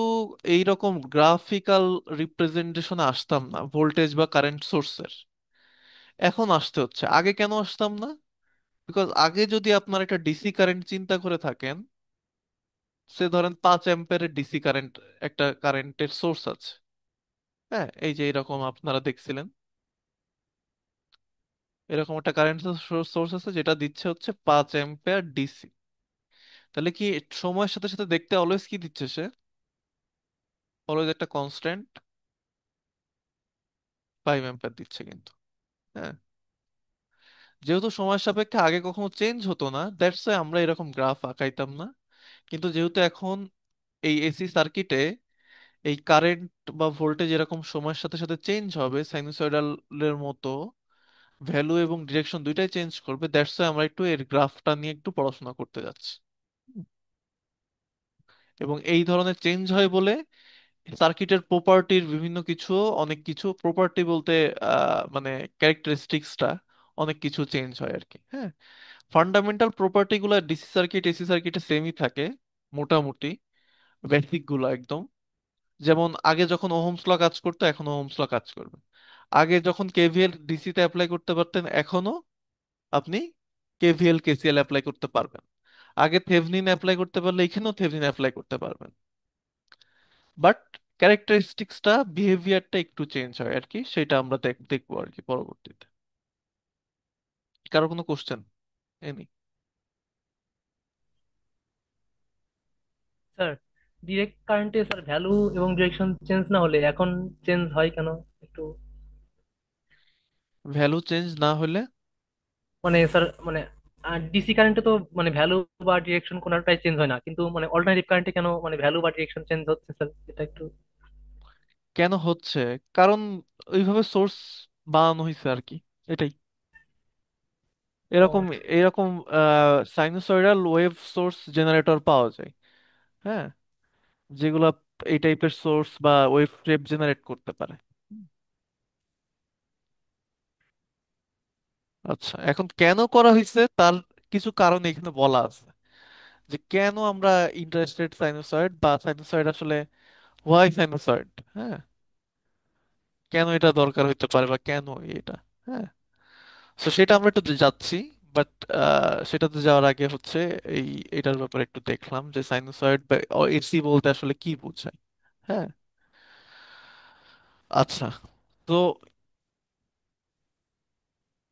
এই রকম গ্রাফিক্যাল রিপ্রেজেন্টেশনে আসতাম না ভোল্টেজ বা কারেন্ট সোর্সের। এখন আসতে হচ্ছে। আগে কেন আসতাম না? বিকজ আগে যদি আপনার একটা ডিসি কারেন্ট চিন্তা করে থাকেন, সে ধরেন 5 অ্যাম্পিয়ারের ডিসি কারেন্ট, একটা কারেন্টের সোর্স আছে। হ্যাঁ, এই যে এরকম আপনারা দেখছিলেন, এরকম একটা কারেন্ট সোর্স আছে যেটা দিচ্ছে হচ্ছে 5 অ্যাম্পিয়ার ডিসি। তাহলে কি সময়ের সাথে সাথে দেখতে অলওয়েজ কি দিচ্ছে সে? অলওয়েজ একটা কনস্ট্যান্ট 5 অ্যাম্পিয়ার দিচ্ছে কিন্তু। হ্যাঁ, যেহেতু সময়ের সাপেক্ষে আগে কখনো চেঞ্জ হতো না, দ্যাটস ওয়াই আমরা এরকম গ্রাফ আঁকাইতাম না। কিন্তু যেহেতু এখন এই এসি সার্কিটে এই কারেন্ট বা ভোল্টেজ এরকম সময়ের সাথে সাথে চেঞ্জ হবে, সাইনুসয়েডালের মতো ভ্যালু এবং ডিরেকশন দুইটাই চেঞ্জ করবে, দ্যাটস ওয়াই আমরা একটু এর গ্রাফটা নিয়ে একটু পড়াশোনা করতে যাচ্ছি। এবং এই ধরনের চেঞ্জ হয় বলে সার্কিটের প্রপার্টির বিভিন্ন কিছু, অনেক কিছু প্রপার্টি বলতে মানে ক্যারেক্টারিস্টিক্সটা, অনেক কিছু চেঞ্জ হয় আর কি। হ্যাঁ, ফান্ডামেন্টাল প্রপার্টি গুলা ডিসি সার্কিট এসি সার্কিটে সেমই থাকে মোটামুটি, বেসিক গুলো একদম। যেমন আগে যখন ওহমস ল কাজ করতো, এখন ওহমস ল কাজ করবে। আগে যখন কেভিএল ডিসি তে অ্যাপ্লাই করতে পারতেন, এখনো আপনি কেভিএল কেসিএল অ্যাপ্লাই করতে পারবেন। আগে থেভনিন অ্যাপ্লাই করতে পারলে এখানেও থেভনিন অ্যাপ্লাই করতে পারবেন। বাট ক্যারেক্টারিস্টিক্সটা, বিহেভিয়ারটা একটু চেঞ্জ হয় আর কি, সেটা আমরা দেখবো আর কি পরবর্তীতে। কারো কোনো কোশ্চেন? এনি? স্যার ডিরেক্ট কারেন্টে স্যার ভ্যালু এবং ডিরেকশন চেঞ্জ না হলে এখন চেঞ্জ হয় কেন একটু? ভ্যালু চেঞ্জ না হলে? মানে স্যার মানে ডিসি কারেন্টে তো মানে ভ্যালু বা ডিরেকশন কোনোটাই চেঞ্জ হয় না, কিন্তু মানে অল্টারনেটিভ কারেন্টে কেন মানে ভ্যালু বা ডিরেকশন চেঞ্জ হচ্ছে স্যার, এটা একটু। কেন হচ্ছে? কারণ ওইভাবে সোর্স বানানো হয়েছে আর কি, এটাই। এরকম ও এরকম সাইনুসয়েডাল ওয়েভ সোর্স জেনারেটর পাওয়া যায়। হ্যাঁ, যেগুলা এই টাইপের সোর্স বা ওয়েভ শেপ জেনারেট করতে পারে। আচ্ছা, এখন কেন করা হয়েছে তার কিছু কারণ এখানে বলা আছে, যে কেন আমরা ইন্টারেস্টেড সাইনোসয়েড বা সাইনোসয়েড আসলে, হোয়াই সাইনোসয়েড। হ্যাঁ, কেন এটা দরকার হইতে পারে বা কেন এটা। হ্যাঁ, তো সেটা আমরা একটু যাচ্ছি। বাট সেটাতে যাওয়ার আগে হচ্ছে এই এটার ব্যাপারে একটু দেখলাম যে সাইনোসয়েড বা এসি বলতে আসলে কি বোঝায়। হ্যাঁ, আচ্ছা। তো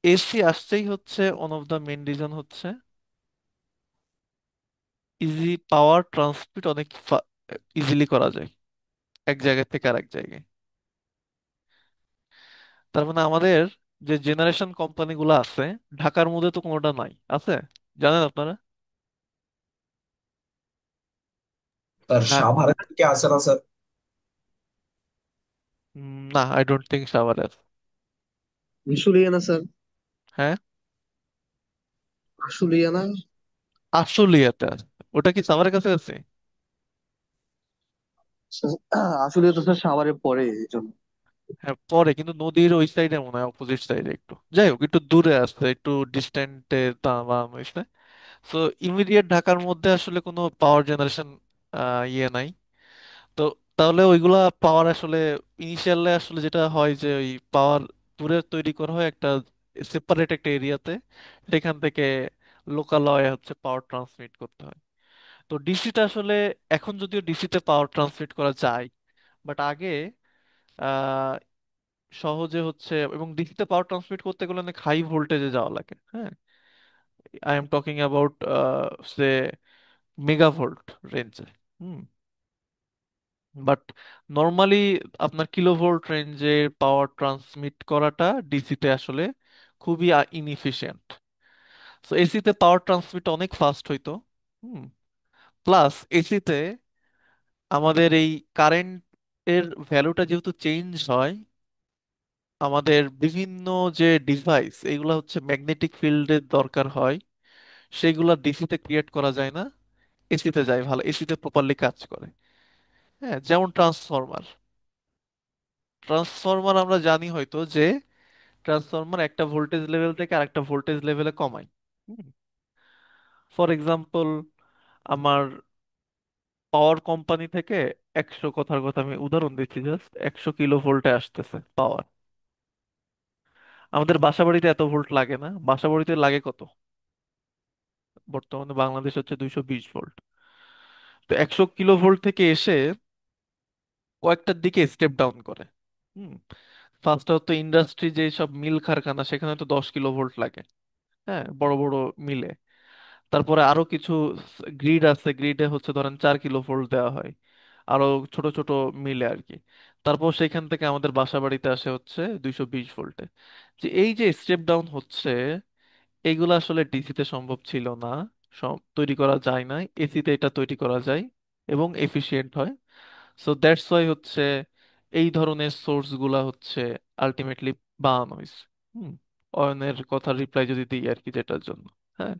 এসি আসছেই হচ্ছে one of the main reason হচ্ছে ইজি পাওয়ার ট্রান্সমিট অনেক ইজিলি করা যায় এক জায়গা থেকে আরেক জায়গায়। তার মানে আমাদের যে জেনারেশন কোম্পানিগুলো আছে, ঢাকার মধ্যে তো কোনোটা নাই, আছে? জানেন আপনারা? তার ঢাক সাভারের দিকে আছে না স্যার? না, আই ডোন্ট থিঙ্ক সাভারের। আশুলিয়া না স্যার? হ্যাঁ, আশুলিয়া না? আশুলিয়াটা, ওটা কি সাভারের কাছে আছে? আসলে তো স্যার সাভারের পরে এই জন্য। হ্যাঁ পরে, কিন্তু নদীর ওই সাইডে মনে হয়, অপোজিট সাইডে একটু, যাই হোক একটু দূরে আসছে, একটু ডিস্টেন্টে বানানো হয়েছে। তো ইমিডিয়েট ঢাকার মধ্যে আসলে কোনো পাওয়ার জেনারেশন ইয়ে নাই। তো তাহলে ওইগুলা পাওয়ার আসলে ইনিশিয়ালে আসলে যেটা হয় যে ওই পাওয়ার দূরে তৈরি করা হয় একটা সেপারেট একটা এরিয়াতে, সেখান থেকে লোকালয়ে হচ্ছে পাওয়ার ট্রান্সমিট করতে হয়। তো ডিসিতে আসলে, এখন যদিও ডিসিতে পাওয়ার ট্রান্সমিট করা যায়, বাট আগে আহ সহজে হচ্ছে, এবং ডিসিতে পাওয়ার ট্রান্সমিট করতে গেলে অনেক হাই ভোল্টেজে যাওয়া লাগে। হ্যাঁ, আই এম টকিং অ্যাবাউট সে মেগাভোল্ট রেঞ্জে। হুম। বাট নর্মালি আপনার কিলোভোল্ট রেঞ্জে পাওয়ার ট্রান্সমিট করাটা ডিসিতে আসলে খুবই ইনএফিশিয়েন্ট। তো এসিতে পাওয়ার ট্রান্সমিট অনেক ফাস্ট হইতো। হুম। প্লাস এসিতে আমাদের এই কারেন্ট এর ভ্যালুটা যেহেতু চেঞ্জ হয়, আমাদের বিভিন্ন যে ডিভাইস এগুলো হচ্ছে ম্যাগনেটিক ফিল্ডের দরকার হয়, সেগুলো ডিসিতে ক্রিয়েট করা যায় না, এসিতে যায় ভালো, এসিতে প্রপারলি কাজ করে। হ্যাঁ, যেমন ট্রান্সফরমার। ট্রান্সফরমার আমরা জানি হয়তো যে ট্রান্সফরমার একটা ভোল্টেজ লেভেল থেকে আরেকটা ভোল্টেজ লেভেলে কমায়। ফর এক্সাম্পল, আমার পাওয়ার কোম্পানি থেকে 100, কথার কথা আমি উদাহরণ দিচ্ছি, জাস্ট 100 কিলো ভোল্টে আসতেছে পাওয়ার। আমাদের বাসা বাড়িতে এত ভোল্ট লাগে না, বাসা বাড়িতে লাগে কত? বর্তমানে বাংলাদেশ হচ্ছে 220 ভোল্ট। তো 100 কিলোভোল্ট থেকে এসে কয়েকটার দিকে স্টেপ ডাউন করে। হুম। ফার্স্ট হতো ইন্ডাস্ট্রি, যে সব মিল কারখানা, সেখানে তো 10 কিলোভোল্ট লাগে। হ্যাঁ, বড় বড় মিলে। তারপরে আরো কিছু গ্রিড আছে, গ্রিডে হচ্ছে ধরেন 4 কিলোভোল্ট দেওয়া হয়, আরো ছোট ছোট মিলে আর কি। তারপর সেখান থেকে আমাদের বাসা বাড়িতে আসে হচ্ছে 220 ভোল্টে। যে এই যে স্টেপ ডাউন হচ্ছে, এইগুলো আসলে ডিসিতে সম্ভব ছিল না, তৈরি করা যায় না। এসিতে এটা তৈরি করা যায় এবং এফিশিয়েন্ট হয়। সো দ্যাটস ওয়াই হচ্ছে এই ধরনের সোর্স গুলা হচ্ছে আলটিমেটলি বানানো হয়েছে। হুম। অয়নের কথা রিপ্লাই যদি দিই আর কি, যেটার জন্য। হ্যাঁ।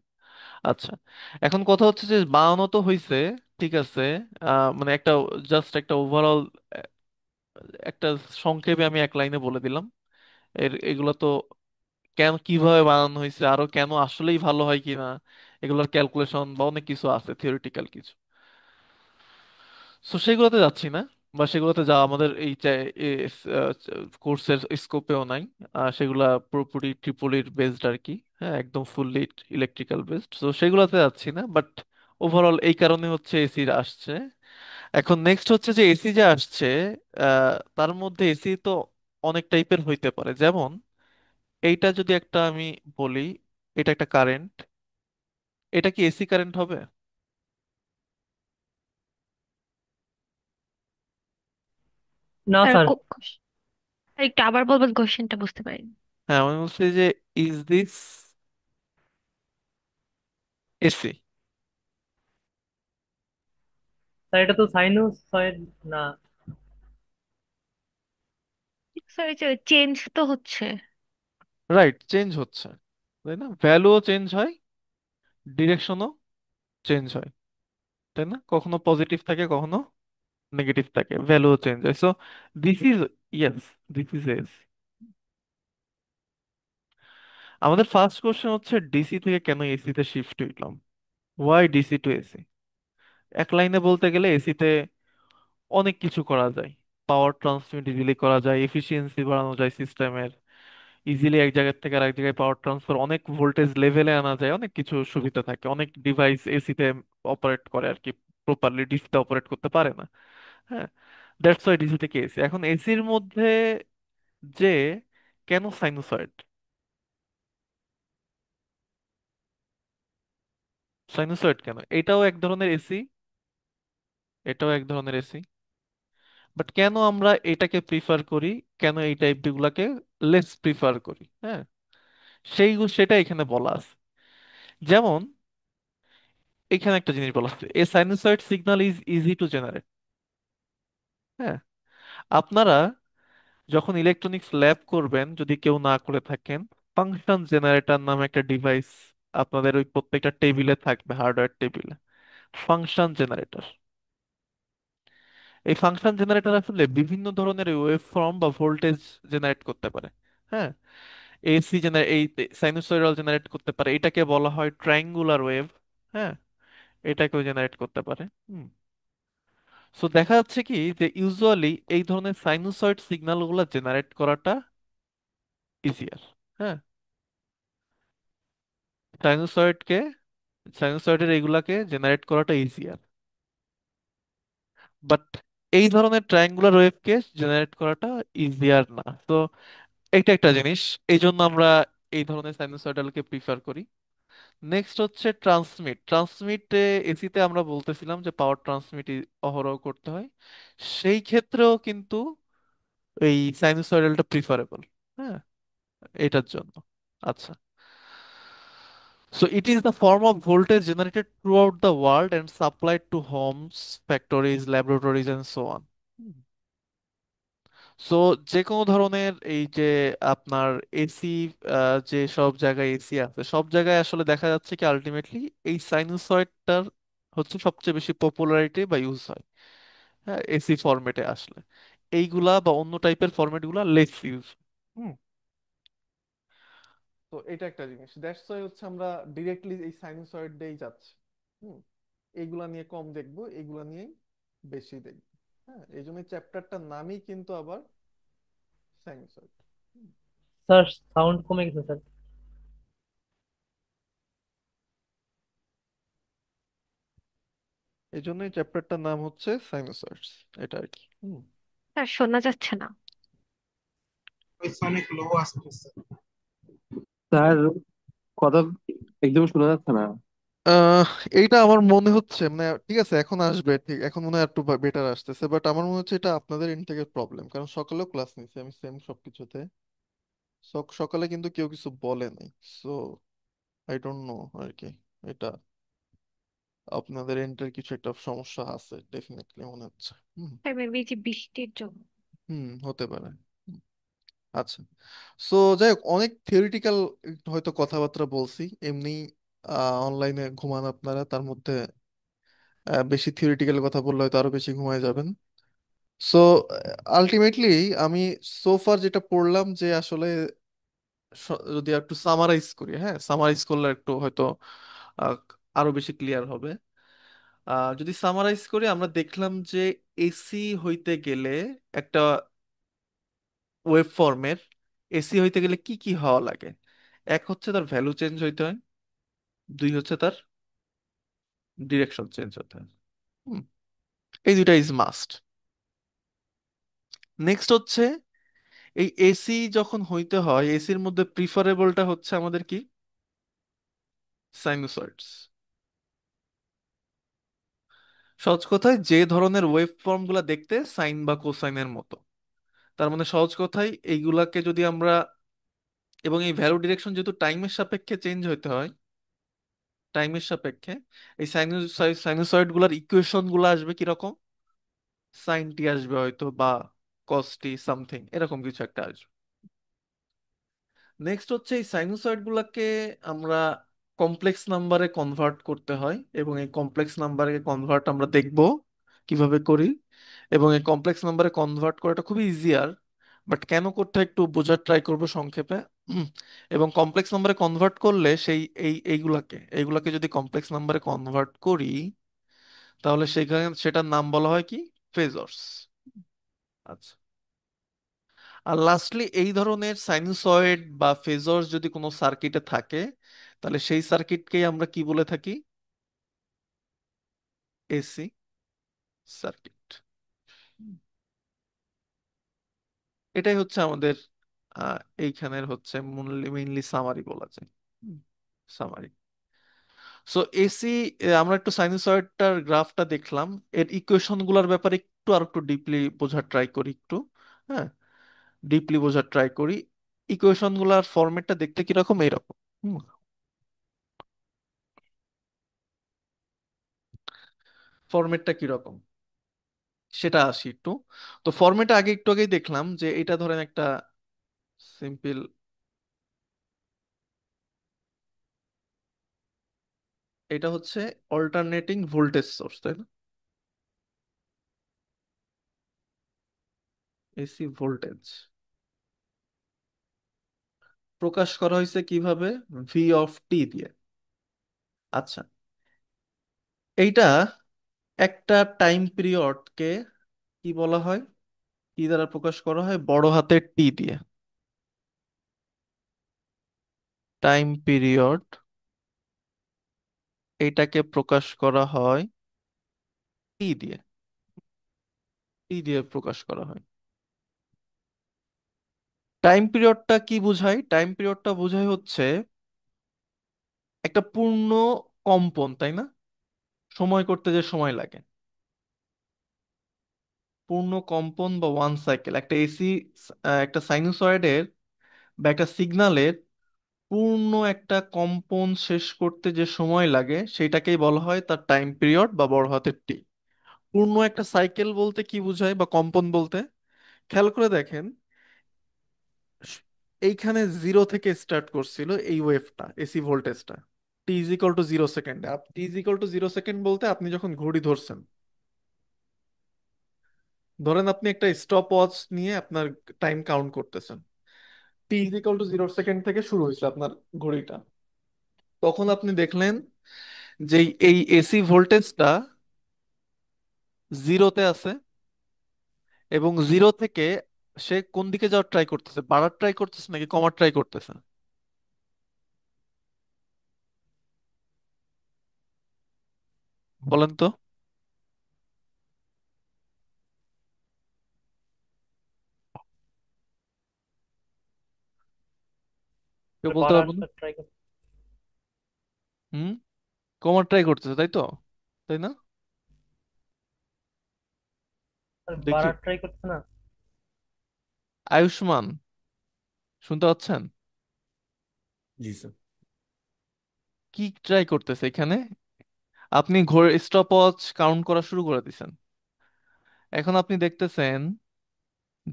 আচ্ছা, এখন কথা হচ্ছে যে বানানো তো হয়েছে, ঠিক আছে। মানে একটা, জাস্ট একটা ওভারঅল একটা সংক্ষেপে আমি এক লাইনে বলে দিলাম। এগুলো তো কেন, কিভাবে বানানো হয়েছে, আরো কেন আসলেই ভালো হয় কিনা, এগুলোর ক্যালকুলেশন বা অনেক কিছু আছে, থিওরিটিক্যাল কিছু। তো সেগুলোতে যাচ্ছি না, বা সেগুলোতে যাওয়া আমাদের এই কোর্সের স্কোপেও নাই। সেগুলা পুরোপুরি ট্রিপলির বেসড আর কি। হ্যাঁ, একদম ফুললি ইলেকট্রিক্যাল বেসড, তো সেগুলোতে যাচ্ছি না। বাট ওভারঅল এই কারণে হচ্ছে এসি আসছে। এখন নেক্সট হচ্ছে যে এসি যে আসছে, তার মধ্যে এসি তো অনেক টাইপের হইতে পারে। যেমন এইটা যদি একটা আমি বলি, এটা একটা কারেন্ট, এটা কি এসি কারেন্ট হবে? না আর স্যার। একটু আবার বলবেন, কোশ্চেনটা বুঝতে পারিনি। হ্যাঁ, আমি বলছি যে ইজ দিস এসি? স্যার এটা তো সাইনোসয়েড না। স্যার চেঞ্জ তো হচ্ছে। রাইট, চেঞ্জ হচ্ছে, তাই না? ভ্যালুও চেঞ্জ হয়, ডিরেকশনও চেঞ্জ হয়, তাই না? কখনো পজিটিভ থাকে, কখনো নেগেটিভ থাকে, ভ্যালুও চেঞ্জ হয়। So this is, yes, this is AC. আমাদের ফার্স্ট কোশ্চেন হচ্ছে ডিসি থেকে কেন এসিতে শিফট হইলাম, ওয়াই ডিসি টু এসি। এক লাইনে বলতে গেলে এসিতে অনেক কিছু করা যায়, পাওয়ার ট্রান্সমিট ইজিলি করা যায়, এফিসিয়েন্সি বাড়ানো যায় সিস্টেমের, ইজিলি এক জায়গা থেকে আরেক জায়গায় পাওয়ার ট্রান্সফার, অনেক ভোল্টেজ লেভেলে আনা যায়, অনেক কিছু সুবিধা থাকে, অনেক ডিভাইস এসিতে অপারেট করে আর কি, প্রপারলি ডিসিতে অপারেট করতে পারে না। হ্যাঁ, দ্যাটস ওয়াই ডিসি থেকে এসি। এখন এসির মধ্যে যে কেন সাইনোসয়েড, সাইনোসয়েড কেন? এটাও এক ধরনের এসি, এটাও এক ধরনের এসি। বাট কেন আমরা এটাকে প্রিফার করি, কেন এই টাইপ গুলাকে লেস প্রিফার করি? হ্যাঁ, সেটা এখানে বলা আছে। যেমন এখানে একটা জিনিস বলা আছে, a sinusoid signal is easy to generate. হ্যাঁ, আপনারা যখন ইলেকট্রনিক্স ল্যাব করবেন, যদি কেউ না করে থাকেন, ফাংশন জেনারেটর নামে একটা ডিভাইস আপনাদের ওই প্রত্যেকটা টেবিলে থাকবে, হার্ডওয়্যার টেবিলে, ফাংশন জেনারেটর। এই ফাংশন জেনারেটর আসলে বিভিন্ন ধরনের ওয়েভ ফর্ম বা ভোল্টেজ জেনারেট করতে পারে। হ্যাঁ, এসি জেনারেট, এই সাইনুসয়েডাল জেনারেট করতে পারে, এটাকে বলা হয় ট্রায়াঙ্গুলার ওয়েভ। হ্যাঁ, এটাকেও জেনারেট করতে পারে। হুম। সো দেখা যাচ্ছে কি যে ইউজুয়ালি এই ধরনের সাইনুসয়েড সিগন্যাল গুলা জেনারেট করাটা ইজিয়ার। হ্যাঁ, সাইনুসয়েডকে সাইনুসয়েডের এইগুলাকে জেনারেট করাটা ইজিয়ার, বাট এই ধরনের ট্রায়াঙ্গুলার ওয়েভকে জেনারেট করাটা ইজিয়ার না। তো এইটা একটা জিনিস, এই জন্য আমরা এই ধরনের সাইনুসয়েডালকে প্রিফার করি। নেক্সট হচ্ছে ট্রান্সমিট। ট্রান্সমিটে এসিতে আমরা বলতেছিলাম যে পাওয়ার ট্রান্সমিট অহরহ করতে হয়, সেই ক্ষেত্রেও কিন্তু এই সাইনুসয়েডালটা প্রিফারেবল। হ্যাঁ, এটার জন্য। আচ্ছা, so it is the form of voltage generated throughout the world and supplied to homes, factories, laboratories and so on. So যে কোনো ধরনের এই যে আপনার এসি, যে সব জায়গায় এসি আছে সব জায়গায় আসলে দেখা যাচ্ছে কি আলটিমেটলি এই সাইনুসয়েডটার হচ্ছে সবচেয়ে বেশি পপুলারিটি বা ইউজ হয়। হ্যাঁ, এসি ফরম্যাটে আসলে এইগুলা বা অন্য টাইপের ফরম্যাট গুলা লেস ইউজ। হুম। তো এটা একটা জিনিস, দ্যাটস ওয়াই হচ্ছে আমরা ডিরেক্টলি এই সাইনুসয়েড দিয়েই যাচ্ছি। হুম। এইগুলা নিয়ে কম দেখবো, এইগুলা নিয়েই বেশি দেখবো। হ্যাঁ, এই জন্য চ্যাপ্টারটার নামই কিন্তু আবার সাইনুসয়েড। স্যার সাউন্ড কমে গেছে স্যার। এই জন্যই চ্যাপ্টারটার নাম হচ্ছে সাইনোসয়েডস, এটা আর কি। হুম। স্যার শোনা যাচ্ছে না। ভয়েস অনেক লো আসতেছে। স্যার, কথা একদম শোনা যাচ্ছে না। আহ এইটা আমার মনে হচ্ছে মানে ঠিক আছে, এখন আসবে, ঠিক এখন মনে হয় একটু বেটার আসতেছে, বাট আমার মনে হচ্ছে এটা আপনাদের এন্ড থেকে প্রবলেম, কারণ সকালেও ক্লাস নিছি আমি সেম সবকিছুতে, সকালে কিন্তু কেউ কিছু বলে নাই। সো আই ডোন্ট নো আর কি, এটা আপনাদের এন্ডের কিছু একটা সমস্যা আছে ডেফিনেটলি মনে হচ্ছে। হুম। স্যার মেবি যে বৃষ্টির জন্য। হুম, হতে পারে। হুম। আচ্ছা, সো যাই হোক, অনেক থিওরিটিক্যাল হয়তো কথাবার্তা বলছি এমনি, অনলাইনে ঘুমান আপনারা, তার মধ্যে বেশি থিওরিটিক্যাল কথা বললে হয়তো আরো বেশি ঘুমায় যাবেন। সো আলটিমেটলি আমি সোফার যেটা পড়লাম যে আসলে যদি একটু সামারাইজ করি, হ্যাঁ সামারাইজ করলে একটু হয়তো আহ, আরো বেশি ক্লিয়ার হবে। যদি সামারাইজ করি, আমরা দেখলাম যে এসি হইতে গেলে একটা ওয়েব ফর্মের, এসি হইতে গেলে কি কি হওয়া লাগে? এক হচ্ছে তার ভ্যালু চেঞ্জ হইতে হয়, দুই হচ্ছে তার ডিরেকশন চেঞ্জ হতে হয়। হুম, এই দুইটা ইজ মাস্ট। নেক্সট হচ্ছে এই এসি যখন হইতে হয়, এসির মধ্যে প্রিফারেবলটা হচ্ছে আমাদের কি? সাইনুসয়েডস। সহজ কথায় যে ধরনের ওয়েভ ফর্ম গুলা দেখতে সাইন বা কোসাইনের মতো, তার মানে সহজ কথায় এইগুলাকে যদি আমরা, এবং এই ভ্যালু ডিরেকশন যেহেতু টাইমের সাপেক্ষে চেঞ্জ হইতে হয়, টাইমের সাপেক্ষে এই সাইনুসয়েড গুলার ইকুয়েশন গুলা আসবে কিরকম? সাইন টি আসবে হয়তো, বা কস টি সামথিং এরকম কিছু একটা আসবে। নেক্সট হচ্ছে এই সাইনুসয়েড গুলাকে আমরা কমপ্লেক্স নাম্বারে কনভার্ট করতে হয়, এবং এই কমপ্লেক্স নাম্বারে কনভার্ট আমরা দেখব কিভাবে করি। এবং এই কমপ্লেক্স নাম্বারে কনভার্ট করাটা খুবই ইজিয়ার, বাট কেন করতে হয় একটু বোঝার ট্রাই করব সংক্ষেপে। হুম। এবং কমপ্লেক্স নাম্বারে কনভার্ট করলে সেই এইগুলাকে যদি কমপ্লেক্স নাম্বারে কনভার্ট করি, তাহলে সেখানে সেটার নাম বলা হয় কি? ফেজর্স। আচ্ছা, আর লাস্টলি এই ধরনের সাইনুসয়েড বা ফেজর্স যদি কোনো সার্কিটে থাকে, তাহলে সেই সার্কিটকেই আমরা কি বলে থাকি? AC circuit. এটাই হচ্ছে আমাদের এইখানের হচ্ছে মেইনলি সামারি বলা যায়। সামারি। সো এসি, আমরা একটু সাইনুসয়েডটার গ্রাফটা দেখলাম, এর ইকুয়েশন গুলার ব্যাপারে একটু আর একটু ডিপলি বোঝার ট্রাই করি একটু। হ্যাঁ, ডিপলি বোঝার ট্রাই করি। ইকুয়েশন গুলার ফরম্যাটটা দেখতে কিরকম? এইরকম। হুম। ফরম্যাটটা কিরকম সেটা আসি একটু। তো ফরম্যাটে আগে একটু আগেই দেখলাম যে এটা ধরেন একটা সিম্পল এটা হচ্ছে অল্টারনেটিং ভোল্টেজ সোর্স, তাই না? এসি ভোল্টেজ প্রকাশ করা হয়েছে কিভাবে? ভি অফ টি দিয়ে। আচ্ছা, এইটা একটা টাইম পিরিয়ডকে কি বলা হয়, কি দ্বারা প্রকাশ করা হয়? বড় হাতের টি দিয়ে। টাইম পিরিয়ড, এইটাকে প্রকাশ করা হয় টি দিয়ে। টি দিয়ে প্রকাশ করা হয়। টাইম পিরিয়ডটা কি বোঝায়? টাইম পিরিয়ডটা বোঝায় হচ্ছে একটা পূর্ণ কম্পন, তাই না? সময় করতে যে সময় লাগে, পূর্ণ কম্পন বা ওয়ান সাইকেল, একটা এসি, একটা সাইনুসয়েডের বা একটা সিগন্যালের পূর্ণ একটা কম্পন শেষ করতে যে সময় লাগে সেটাকেই বলা হয় তার টাইম পিরিয়ড বা বড় হাতের টি। পূর্ণ একটা সাইকেল বলতে কি বোঝায় বা কম্পন বলতে, খেয়াল করে দেখেন, স- এইখানে জিরো থেকে স্টার্ট করছিল এই ওয়েভটা, এসি ভোল্টেজটা, টি ইজ ইকুয়াল টু 0 সেকেন্ডে। টি ইজ ইকুয়াল টু 0 সেকেন্ড বলতে আপনি যখন ঘড়ি ধরছেন, ধরেন আপনি একটা স্টপ ওয়াচ নিয়ে আপনার টাইম কাউন্ট করতেছেন, টি ইজ ইকুয়াল টু 0 সেকেন্ড থেকে শুরু হয়েছে আপনার ঘড়িটা, তখন আপনি দেখলেন যে এই এসি ভোল্টেজটা জিরোতে আছে, এবং জিরো থেকে সে কোন দিকে যাওয়ার ট্রাই করতেছে, বাড়ার ট্রাই করতেছে নাকি কমার ট্রাই করতেছে? বলেন তো, কেউ বলতে বাড়ার পারবো না? ট্রাই হুম, কমার ট্রাই করতেছে, তাই তো? তাই না? দেখি, বাড়ার ট্রাই করছে না। আয়ুষ্মান, শুনতে পাচ্ছেন? জি স্যার। কি ট্রাই করতেছে এখানে? আপনি ঘড়ি স্টপ ওয়াচ কাউন্ট করা শুরু করে দিছেন, এখন আপনি দেখতেছেন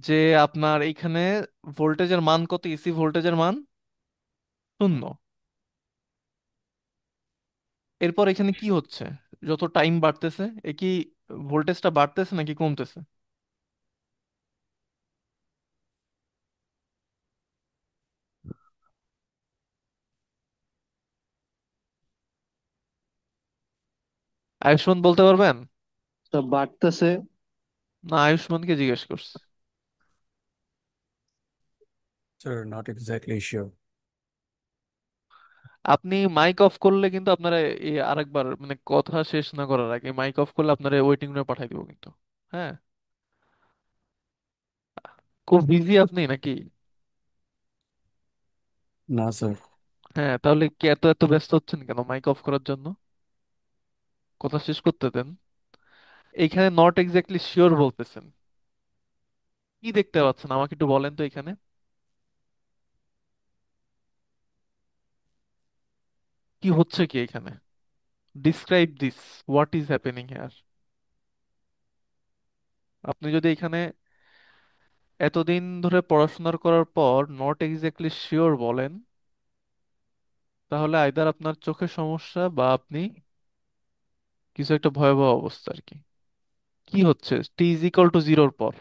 যে আপনার এইখানে ভোল্টেজের মান কত? এসি ভোল্টেজের মান 0। এরপর এখানে কি হচ্ছে? যত টাইম বাড়তেছে এ কি ভোল্টেজটা বাড়তেছে নাকি কমতেছে? আয়ুষ্মান বলতে পারবেন? সব বাড়তেছে। না, আয়ুষ্মানকে জিজ্ঞেস করছি। Sir not exactly sure. আপনি মাইক অফ করলে কিন্তু আপনারা এই আরেকবার মানে কথা শেষ না করার আগে মাইক অফ করলে আপনারা ওয়েটিং রুমে পাঠাই দিব কিন্তু। হ্যাঁ, খুব বিজি আপনি নাকি? না স্যার। হ্যাঁ, তাহলে কি এত এত ব্যস্ত হচ্ছেন কেন মাইক অফ করার জন্য? কথা শেষ করতে দেন। এইখানে নট এক্স্যাক্টলি শিওর বলতেছেন, কি দেখতে পাচ্ছেন আমাকে একটু বলেন তো এখানে কি হচ্ছে, কি এখানে describe this, what is happening here. আপনি যদি এখানে এতদিন ধরে পড়াশোনার করার পর নট এক্স্যাক্টলি শিওর বলেন, তাহলে আইদার আপনার চোখের সমস্যা বা আপনি কিছু একটা ভয়াবহ অবস্থা আর কি। কি হচ্ছে টি ইজ ইকুয়াল টু জিরোর পর?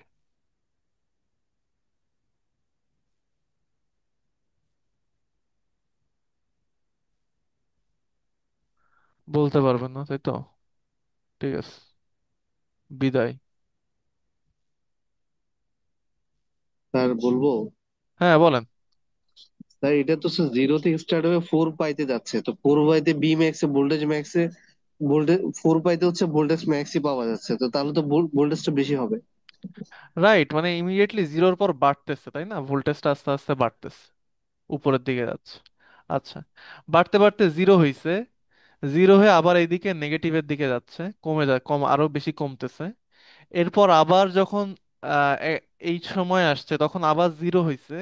বলতে পারবেন না, তাই তো? ঠিক আছে, বিদায়। স্যার বলবো? হ্যাঁ, বলেন। স্যার এটা তো স্যার জিরো থেকে স্টার্ট হয়ে 4 পাইতে যাচ্ছে, তো 4 পাইতে বি ম্যাক্সে ভোল্টেজ ম্যাক্সে ভোল্টেজ 4 পাইতে হচ্ছে ভোল্টেজ ম্যাক্সই পাওয়া যাচ্ছে, তো তাহলে তো ভোল্টেজটা বেশি হবে। রাইট, মানে ইমিডিয়েটলি জিরোর পর বাড়তেছে, তাই না? ভোল্টেজটা আস্তে আস্তে বাড়তেছে, উপরের দিকে যাচ্ছে। আচ্ছা, বাড়তে বাড়তে জিরো হইছে, জিরো হয়ে আবার এইদিকে নেগেটিভের দিকে যাচ্ছে, কমে যায়, কম আরো বেশি কমতেছে। এরপর আবার যখন এই সময় আসছে তখন আবার জিরো হইছে,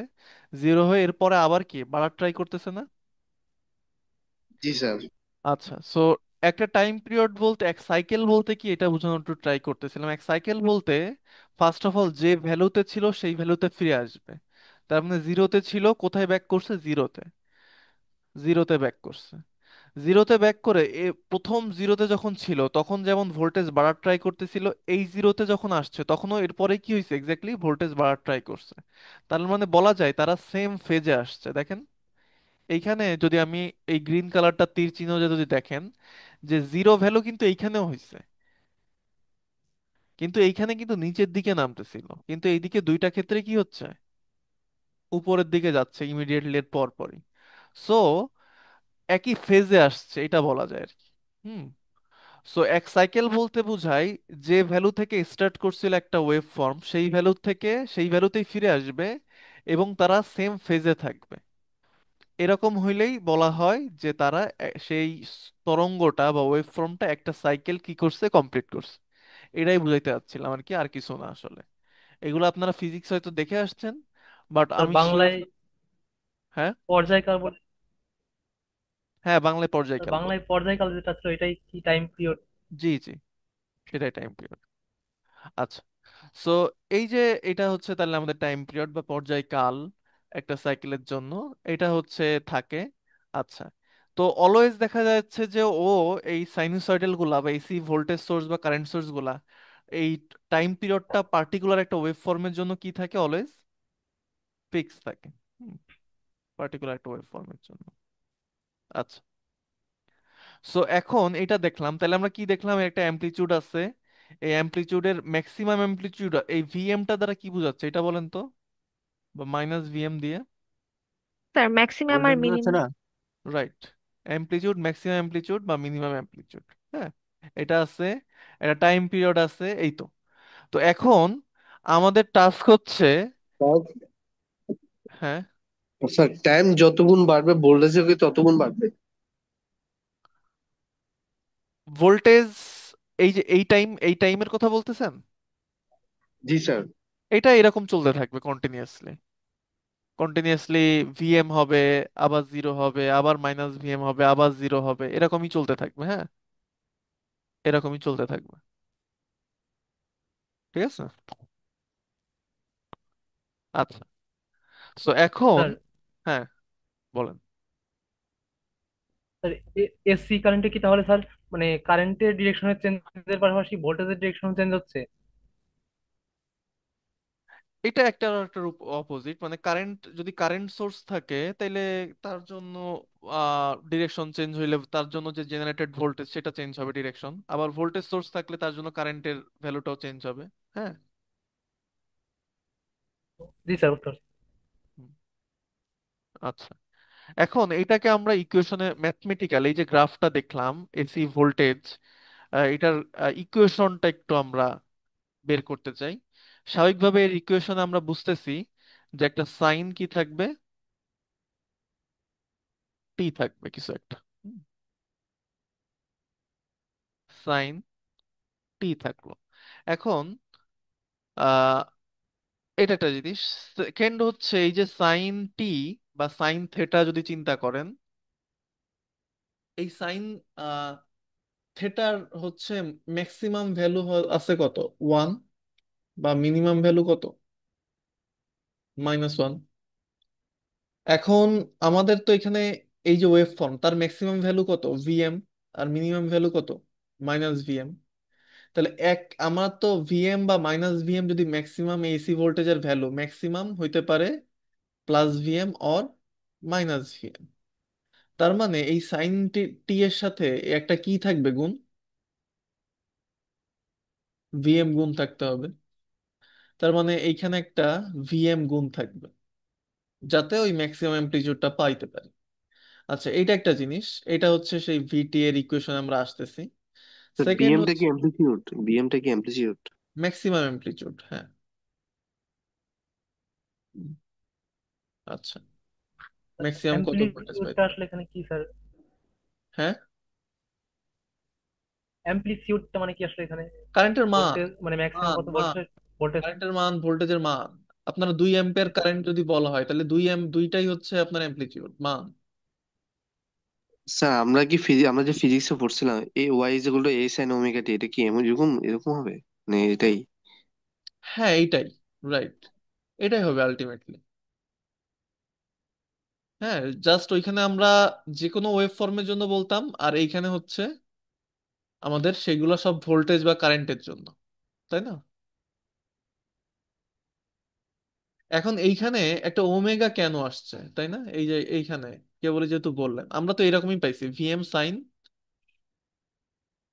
জিরো হয়ে এরপরে আবার কি বাড়ার ট্রাই করতেছে না? জি স্যার। আচ্ছা, সো একটা টাইম পিরিয়ড বলতে, এক সাইকেল বলতে কি, এটা বোঝানোর একটু ট্রাই করতেছিলাম। এক সাইকেল বলতে ফার্স্ট অফ অল যে ভ্যালুতে ছিল সেই ভ্যালুতে ফিরে আসবে। তার মানে জিরোতে ছিল, কোথায় ব্যাক করছে? জিরোতে, জিরোতে ব্যাক করছে। জিরোতে ব্যাক করে প্রথম জিরোতে যখন ছিল তখন যেমন ভোল্টেজ বাড়ার ট্রাই করতেছিল, এই জিরোতে যখন আসছে তখনও এরপরে কি হয়েছে, এক্স্যাক্টলি ভোল্টেজ বাড়ার ট্রাই করছে। তার মানে বলা যায় তারা সেম ফেজে আসছে। দেখেন এইখানে যদি আমি এই গ্রিন কালারটা তীর চিহ্ন যে যদি দেখেন, যে জিরো ভ্যালু কিন্তু এইখানেও হয়েছে, কিন্তু এইখানে কিন্তু নিচের দিকে নামতেছিল, কিন্তু এইদিকে দুইটা ক্ষেত্রে কি হচ্ছে, উপরের দিকে যাচ্ছে ইমিডিয়েটলি এর পর পরই। সো একই ফেজে আসছে এটা বলা যায় আর কি। হুম। সো এক সাইকেল বলতে বোঝায় যে ভ্যালু থেকে স্টার্ট করছিল একটা ওয়েভ ফর্ম, সেই ভ্যালু থেকে সেই ভ্যালুতেই ফিরে আসবে এবং তারা সেম ফেজে থাকবে। এরকম হইলেই বলা হয় যে তারা সেই তরঙ্গটা বা ওয়েভ ফর্মটা একটা সাইকেল কি করছে, কমপ্লিট করছে। এটাই বুঝাইতে চাচ্ছিলাম আর কি, আর কিছু না আসলে। এগুলো আপনারা ফিজিক্স হয়তো দেখে আসছেন, বাট স্যার আমি শিওর। বাংলায় হ্যাঁ। পর্যায়কাল বলে, হ্যাঁ, বাংলায় স্যার পর্যায়কাল বলে। বাংলায় পর্যায়কাল যেটা ছিল এটাই কি টাইম পিরিয়ড? জি জি, সেটাই টাইম পিরিয়ড। আচ্ছা। সো এই যে এটা হচ্ছে তাহলে আমাদের টাইম পিরিয়ড বা পর্যায়কাল একটা সাইকেলের জন্য, এটা হচ্ছে থাকে। আচ্ছা। তো অলওয়েজ দেখা যাচ্ছে যে ও এই সাইনুসয়েডাল গুলা বা এসি ভোল্টেজ সোর্স বা কারেন্ট সোর্স গুলা এই টাইম পিরিয়ডটা পার্টিকুলার একটা ওয়েভ ফর্মের জন্য কি থাকে, অলওয়েজ ফিক্স থাকে। পার্টিকুলার একটা ওয়েভ ফর্মের জন্য। আচ্ছা। সো এখন এটা দেখলাম, তাহলে আমরা কি দেখলাম, একটা অ্যামপ্লিচিউড আছে। এই অ্যামপ্লিচিউডের ম্যাক্সিমাম অ্যামপ্লিচিউড এই ভিএমটা দ্বারা কি বোঝাচ্ছে এটা বলেন তো, বা মাইনাস ভিএম দিয়ে। স্যার ম্যাক্সিমাম আর ভোল্টেজ বোঝাচ্ছে মিনিমাম। না? রাইট। অ্যামপ্লিচিউড, ম্যাক্সিমাম অ্যামপ্লিচিউড বা মিনিমাম অ্যামপ্লিচিউড। হ্যাঁ, এটা আছে। একটা টাইম পিরিয়ড আছে, এই তো। তো এখন আমাদের টাস্ক হচ্ছে, হ্যাঁ, স্যার টাইম যত গুণ বাড়বে ভোল্টেজও কি তত গুণ বাড়বে? ভোল্টেজ, এই যে এই টাইমের কথা বলতেছেন, জি স্যার। এটা এরকম চলতে থাকবে কন্টিনিউয়াসলি। কন্টিনিউয়াসলি ভিএম হবে, আবার জিরো হবে, আবার মাইনাস ভিএম হবে, আবার জিরো হবে, এরকমই চলতে থাকবে। হ্যাঁ, এরকমই চলতে থাকবে। ঠিক আছে। আচ্ছা। সো এখন, স্যার হ্যাঁ বলেন। স্যার এসি কারেন্টে কি তাহলে স্যার মানে কারেন্টের ডিরেকশনের চেঞ্জের পাশাপাশি ভোল্টেজের ডিরেকশন চেঞ্জ হচ্ছে? এটা একটা আর একটা অপোজিট, মানে কারেন্ট যদি কারেন্ট সোর্স থাকে তাইলে তার জন্য ডিরেকশন চেঞ্জ হইলে তার জন্য যে জেনারেটেড ভোল্টেজ সেটা চেঞ্জ হবে ডিরেকশন, আবার ভোল্টেজ সোর্স থাকলে তার জন্য কারেন্টের ভ্যালুটাও চেঞ্জ হবে। হ্যাঁ। জি স্যার, উত্তর। হুম, আচ্ছা। এখন এটাকে আমরা ইকুয়েশনে ম্যাথমেটিক্যাল, এই যে গ্রাফটা দেখলাম এসি ভোল্টেজ, এটার ইকুয়েশনটা একটু আমরা বের করতে চাই। স্বাভাবিকভাবে এর ইকুয়েশনে আমরা বুঝতেছি যে একটা সাইন কি থাকবে, টি থাকবে কিছু একটা। সাইন টি থাকলো। এখন আহ এটা একটা জিনিস। সেকেন্ড হচ্ছে এই যে সাইন টি বা সাইন থেটা যদি চিন্তা করেন, এই সাইন থেটার হচ্ছে ম্যাক্সিমাম ভ্যালু আছে কত, 1, বা মিনিমাম ভ্যালু কত, -1। এখন আমাদের তো এখানে এই যে ওয়েভ ফর্ম তার ম্যাক্সিমাম ভ্যালু কত, ভিএম, আর মিনিমাম ভ্যালু কত, -ভিএম। তাহলে আমার তো ভিএম বা -ভিএম যদি ম্যাক্সিমাম এসি ভোল্টেজের ভ্যালু ম্যাক্সিমাম হইতে পারে +ভিএম অর -ভিএম। তার মানে এই সাইন টি টি এর সাথে একটা কি থাকবে গুণ, ভিএম গুণ থাকতে হবে। তার মানে এইখানে একটা ভিএম গুণ থাকবে যাতে ওই ম্যাক্সিমাম অ্যামপ্লিটিউডটা পাইতে পারি। আচ্ছা, এইটা একটা জিনিস। এটা হচ্ছে সেই ভিটি এর ইকুয়েশন আমরা আসতেছি। সেকেন্ড বিএমটা হচ্ছে কি অ্যামপ্লিটিউড? বিএমটা কি অ্যামপ্লিটিউড? ম্যাক্সিমাম অ্যামপ্লিটিউড, হ্যাঁ। হুম, আচ্ছা। ম্যাক্সিমাম কত ভোল্টেজ অ্যাম্প্লিটিউডটা পাইতে পারি। আসলে এখানে কি স্যার? হ্যাঁ, অ্যাম্প্লিটিউডটা মানে কি আসলে এখানে? কারেন্টের মান। ভোল্টেজ মানে ম্যাক্সিমাম মান কত মান ভোল্টেজ? ভোল্টেজ। কারেন্টের মান, ভোল্টেজের মান। আপনার 2 অ্যাম্পিয়ার কারেন্ট যদি বলা হয় তাহলে দুইটাই হচ্ছে আপনার অ্যামপ্লিটিউড মান। স্যার আমরা যে ফিজিক্সে পড়ছিলাম a Y is equal to A sine omega T, এটা কি এরকম এরকম হবে? মানে এটাই? হ্যাঁ এইটাই, রাইট, এটাই হবে আলটিমেটলি। হ্যাঁ, জাস্ট ওইখানে আমরা যে কোনো ওয়েভ ফর্মের জন্য বলতাম, আর এইখানে হচ্ছে আমাদের সেগুলো সব ভোল্টেজ বা কারেন্টের জন্য, তাই না? এখন এইখানে একটা ওমেগা কেন আসছে, তাই না? এই যে এইখানে কেবল যেহেতু বললেন, আমরা তো এরকমই পাইছি ভিএম সাইন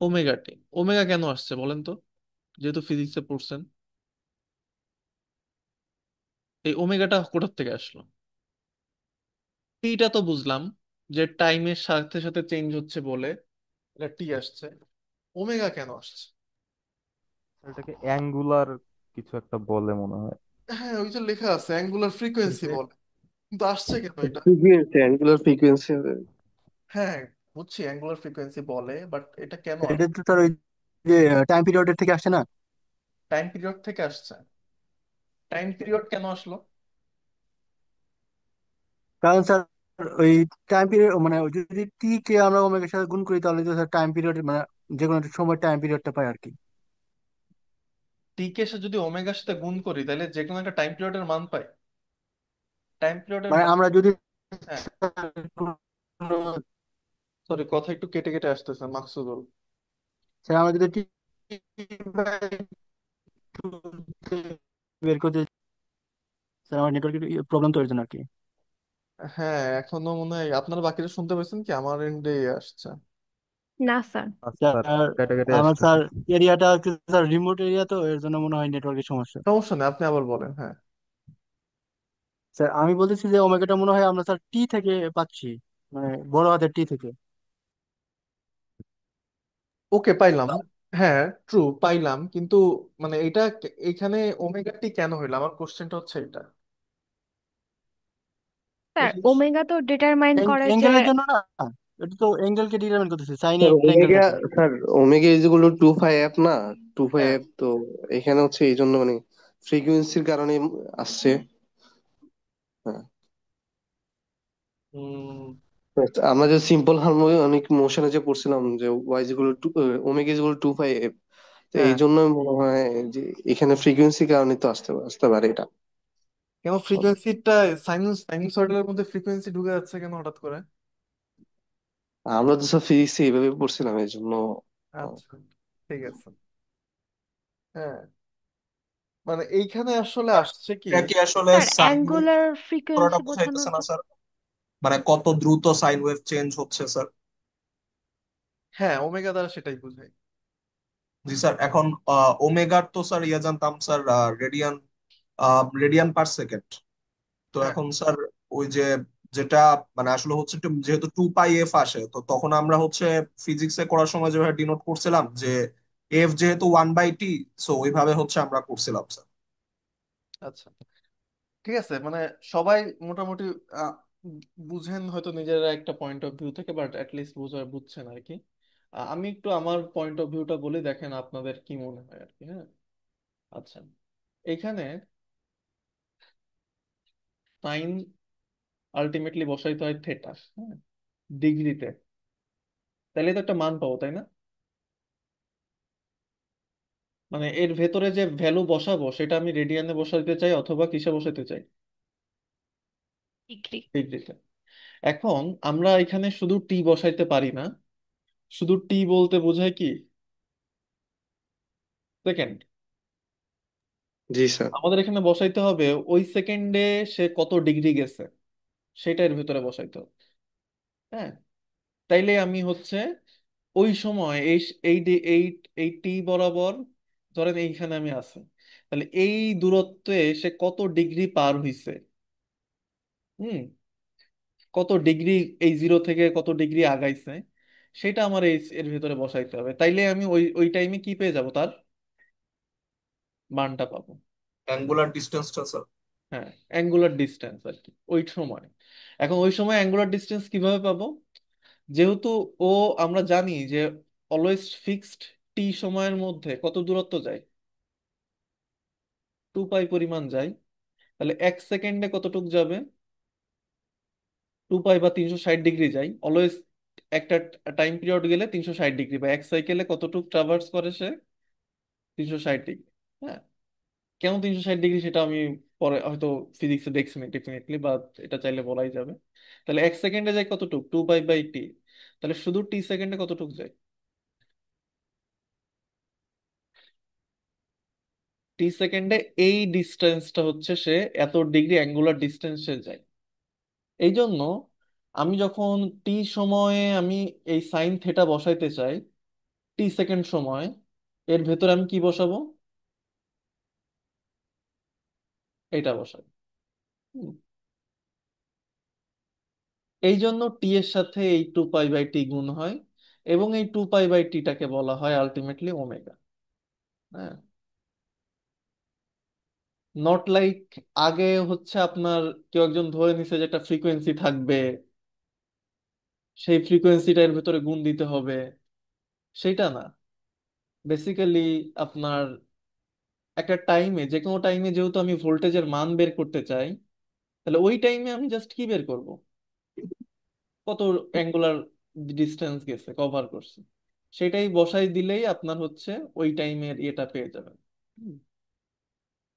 ওমেগা টি। ওমেগা কেন আসছে বলেন তো, যেহেতু ফিজিক্সে পড়ছেন, এই ওমেগাটা কোথার থেকে আসলো? টিটা তো বুঝলাম যে টাইমের সাথে সাথে চেঞ্জ হচ্ছে বলে এটা টি আসছে। ওমেগা কেন আসছে? এটাকে অ্যাঙ্গুলার কিছু একটা বলে মনে হয়। হ্যাঁ, ওই যে লেখা আছে অ্যাঙ্গুলার ফ্রিকোয়েন্সি বলে, কিন্তু আসছে কেন এটা? ফ্রিকুয়েন্সি, অ্যাঙ্গুলার ফ্রিকুয়েন্সি হবে। হ্যাঁ, বুঝছি অ্যাঙ্গুলার ফ্রিকোয়েন্সি বলে, বাট এটা কেন এটা তো তার ওই যে টাইম পিরিয়ডের থেকে আসছে না? টাইম পিরিয়ড থেকে আসছে? টাইম পিরিয়ড কেন আসলো? কারণ স্যার ওই টাইম পিরিয়ড মানে ওই যদি টি কে আমরা ওমেগার সাথে গুণ করি তাহলে তো স্যার টাইম পিরিয়ড মানে যে কোনো একটা সময় টাইম পিরিয়ডটা পাই আর কি। টি কে সে যদি ওমেগার সাথে গুণ করি তাহলে যে কোনো একটা টাইম পিরিয়ডের মান পাই। টাইম পিরিয়ডের মানে মান। আমরা যদি হ্যাঁ, সরি, কথা একটু কেটে কেটে আসতেছে মাকসুদুল। স্যার আমরা যদি টি বের করতে, স্যার আমার নেটওয়ার্কের প্রবলেম তো এর জন্য আর কি। হ্যাঁ, এখনো মনে হয় আপনারা বাকিরা শুনতে পাচ্ছেন কি, আমার এন্ডে আসছে? না স্যার। আচ্ছা স্যার, স্যার কেটে কেটে আমার আসতেছে। স্যার এরিয়াটা একটু স্যার রিমোট এরিয়া তো এর জন্য মনে হয় নেটওয়ার্কের সমস্যা। সমস্যা নেই, আপনি আবার বলেন, হ্যাঁ। স্যার আমি বলতেছি যে ওমেগাটা মনে হয় আমরা স্যার টি থেকে পাচ্ছি, মানে বড় হাতের টি থেকে। ওকে, পাইলাম। হ্যাঁ, ট্রু, পাইলাম, কিন্তু মানে এটা এখানে ওমেগা টি কেন হইলো, আমার কোশ্চেনটা হচ্ছে এটা। স্যার বুঝলি? ওমেগা তো ডিটারমাইন করে যে। অ্যাঙ্গেলের জন্য না, এটা তো অ্যাঙ্গেলকে ডিটারমাইন করতেছে, সাইন স্যার ওমেগা, অ্যাঙ্গেলটাকে। Sir omega is equal to 2 pi F না, 2 পাই হ্যাঁ। এফ তো এখানে হচ্ছে এই জন্য মানে ফ্রিকুয়েন্সির কারণে আসছে। হ্যাঁ, উম, আমরা যে সিম্পল হারমোনিক মোশনে যে পড়ছিলাম যে y is equal to omega is equal 2 pi f, তো এই হ্যাঁ, জন্য মনে হয় যে এখানে ফ্রিকুয়েন্সির কারণে তো আসতে আসতে পারে এটা। কেন ফ্রিকোয়েন্সিটা সাইনুসয়েডের মধ্যে ফ্রিকোয়েন্সি ঢুকে যাচ্ছে কেন হঠাৎ করে? আমরা তো সব ফিজিক্সে এইভাবে পড়ছিলাম এই জন্য। আচ্ছা, ঠিক আছে। হ্যাঁ, মানে এইখানে আসলে আসছে কি? এটা কি আসলে স্যার সাইন ওয়েভ অ্যাঙ্গুলার করাটা ফ্রিকোয়েন্সি বোঝানোর বুঝাইতেছে না জন্য। স্যার? মানে কত দ্রুত সাইন ওয়েভ চেঞ্জ হচ্ছে স্যার। হ্যাঁ, ওমেগা দ্বারা সেটাই বোঝায়। জি স্যার। এখন ওমেগার তো স্যার ইয়ে জানতাম sir, radian, radian per second. তো হ্যাঁ, এখন স্যার ওই যে যেটা মানে আসলে হচ্ছে যেহেতু 2 পাই এফ আসে, তো তখন আমরা হচ্ছে ফিজিক্সে করার সময় যেভাবে ডিনোট করছিলাম যে এফ যেহেতু 1/t, সো ওইভাবে হচ্ছে আমরা করছিলাম স্যার। আচ্ছা, ঠিক আছে, মানে সবাই মোটামুটি আহ, বুঝেন হয়তো নিজেরা একটা পয়েন্ট অফ ভিউ থেকে, বাট অ্যাটলিস্ট বুঝছেন আর কি। আমি একটু আমার পয়েন্ট অফ ভিউটা বলে দেখেন আপনাদের কি মনে হয় আর কি, হ্যাঁ। আচ্ছা, এখানে সাইন আলটিমেটলি বসাইতে হয় থেটা, হ্যাঁ, ডিগ্রিতে। তাহলে তো একটা মান পাবো, তাই না? মানে এর ভেতরে যে ভ্যালু বসাবো সেটা আমি রেডিয়ানে বসাইতে চাই অথবা কিসে বসাইতে চাই? ডিগ্রি। ডিগ্রিতে। এখন আমরা এখানে শুধু টি বসাইতে পারি না। শুধু টি বলতে বোঝায় কি? সেকেন্ড। জি স্যার। আমাদের এখানে বসাইতে হবে ওই সেকেন্ডে সে কত ডিগ্রি গেছে, সেটা এর ভিতরে বসাইতে হবে। হ্যাঁ, তাইলে আমি হচ্ছে ওই সময় এই এই টি বরাবর, ধরেন এইখানে আমি আছি, তাহলে এই দূরত্বে সে কত ডিগ্রি পার হইছে। হুম, কত ডিগ্রি, এই জিরো থেকে কত ডিগ্রি আগাইছে, সেটা আমার এর ভিতরে বসাইতে হবে। তাইলে আমি ওই ওই টাইমে কি পেয়ে যাব, তার মানটা পাবো। অ্যাঙ্গুলার ডিস্টেন্সটা স্যার। হ্যাঁ, অ্যাঙ্গুলার ডিস্টেন্স আর কি ওই সময়। এখন ওই সময় অ্যাঙ্গুলার ডিস্টেন্স কিভাবে পাবো? যেহেতু ও, আমরা জানি যে অলওয়েজ ফিক্সড টি সময়ের মধ্যে কত দূরত্ব যায়, 2 পাই পরিমাণ যায়। তাহলে 1 সেকেন্ডে কতটুক যাবে? 2 পাই বা 360 ডিগ্রি যায় অলওয়েজ। একটা টাইম পিরিয়ড গেলে 360 ডিগ্রি, বা এক সাইকেলে কতটুক ট্রাভার্স করে সে? 360 ডিগ্রি। হ্যাঁ, কেন 360 ডিগ্রি সেটা আমি পরে হয়তো ফিজিক্সে দেখছেন ডেফিনেটলি, বা এটা চাইলে বলাই যাবে। তাহলে 1 সেকেন্ডে যায় কতটুক, 2 পাই বাই টি। তাহলে শুধু টি সেকেন্ডে কতটুক যায়? টি সেকেন্ডে এই ডিস্টেন্সটা হচ্ছে সে এত ডিগ্রি অ্যাঙ্গুলার ডিস্টেন্সে যায়। এই জন্য আমি যখন টি সময়ে আমি এই সাইন থেটা বসাইতে চাই, টি সেকেন্ড সময়, এর ভেতরে আমি কি বসাবো? এটা বসাবো। হুম। এই জন্য টি এর সাথে এই 2 পাই বাই টি গুণ হয়, এবং এই 2 পাই বাই টিটাকে বলা হয় আলটিমেটলি ওমেগা। হ্যাঁ, নট লাইক আগে হচ্ছে আপনার কেউ একজন ধরে নিছে যে একটা ফ্রিকোয়েন্সি থাকবে, সেই ফ্রিকোয়েন্সিটা এর ভেতরে গুণ দিতে হবে, সেটা না। বেসিক্যালি আপনার একটা টাইমে, যে কোনো টাইমে যেহেতু আমি ভোল্টেজের মান বের করতে চাই, তাহলে ওই টাইমে আমি জাস্ট কি বের করব? কত অ্যাঙ্গুলার ডিস্টেন্স গেছে, কভার করছে, সেটাই বসাই দিলেই আপনার হচ্ছে ওই টাইমের ইয়েটা পেয়ে যাবেন। হুম।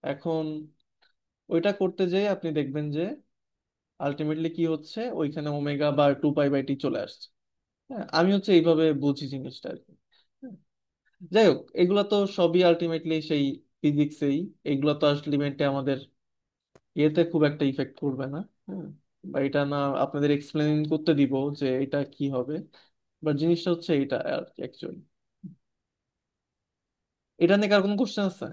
এখন ওইটা করতে যেয়ে আপনি দেখবেন যে আলটিমেটলি কি হচ্ছে, ওইখানে ওমেগা বা 2 পাই বাই টি চলে আসছে। হ্যাঁ, আমি হচ্ছে এইভাবে বুঝি জিনিসটা আর কি। হ্যাঁ, যাই হোক, এগুলা তো সবই আলটিমেটলি সেই ফিজিক্সেই, এগুলা তো আলটিমেটলি আমাদের ইয়েতে খুব একটা ইফেক্ট করবে না। হ্যাঁ, বা এটা না আপনাদের এক্সপ্লেন করতে দিব যে এটা কি হবে, বাট জিনিসটা হচ্ছে এটা আর কি অ্যাকচুয়ালি। এটা নিয়ে কার কোনো কোশ্চেন আছে?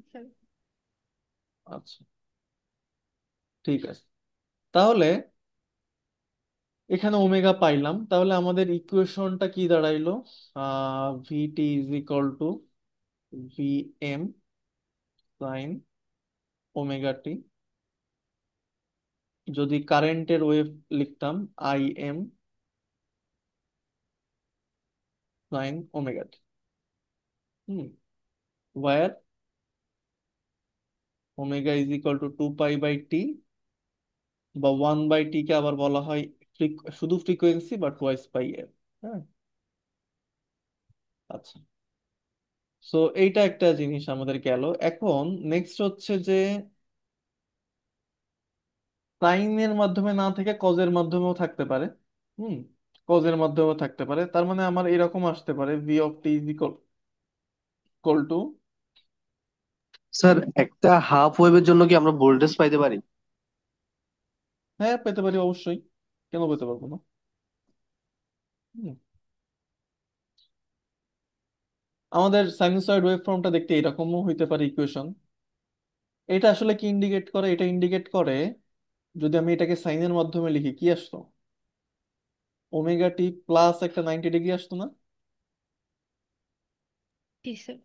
স্যার। আচ্ছা, ঠিক আছে। তাহলে এখানে ওমেগা পাইলাম, তাহলে আমাদের ইকুয়েশনটা কি দাঁড়াইলো? VT is equal to V M sine omega T. যদি কারেন্টের ওয়েভ লিখতাম, I M sine omega T. Hmm, where omega is equal to 2 pi by T, বা 1/t কে আবার বলা হয় শুধু ফ্রিকোয়েন্সি বা টোয়াইস পাই এর। হ্যাঁ, আচ্ছা। সো এইটা একটা জিনিস আমাদের গেল। এখন নেক্সট হচ্ছে যে সাইনের মাধ্যমে না থেকে কজের মাধ্যমেও থাকতে পারে। হুম, কজের মাধ্যমেও থাকতে পারে, তার মানে আমার এরকম আসতে পারে V of t is equal two. Sir একটা হাফ ওয়েভের জন্য কি আমরা ভোল্টেজ পাইতে পারি? হ্যাঁ, পেতে পারি অবশ্যই, কেন পেতে পারবো না? হুম, আমাদের সাইনুসয়েড ওয়েভ ফর্মটা দেখতে এরকমও হইতে পারে ইকুয়েশন। এটা আসলে কি ইন্ডিকেট করে? এটা ইন্ডিকেট করে, যদি আমি এটাকে সাইনের মাধ্যমে লিখি, কি আসতো? ওমেগা টি প্লাস একটা 90 ডিগ্রি আসতো না? জি স্যার।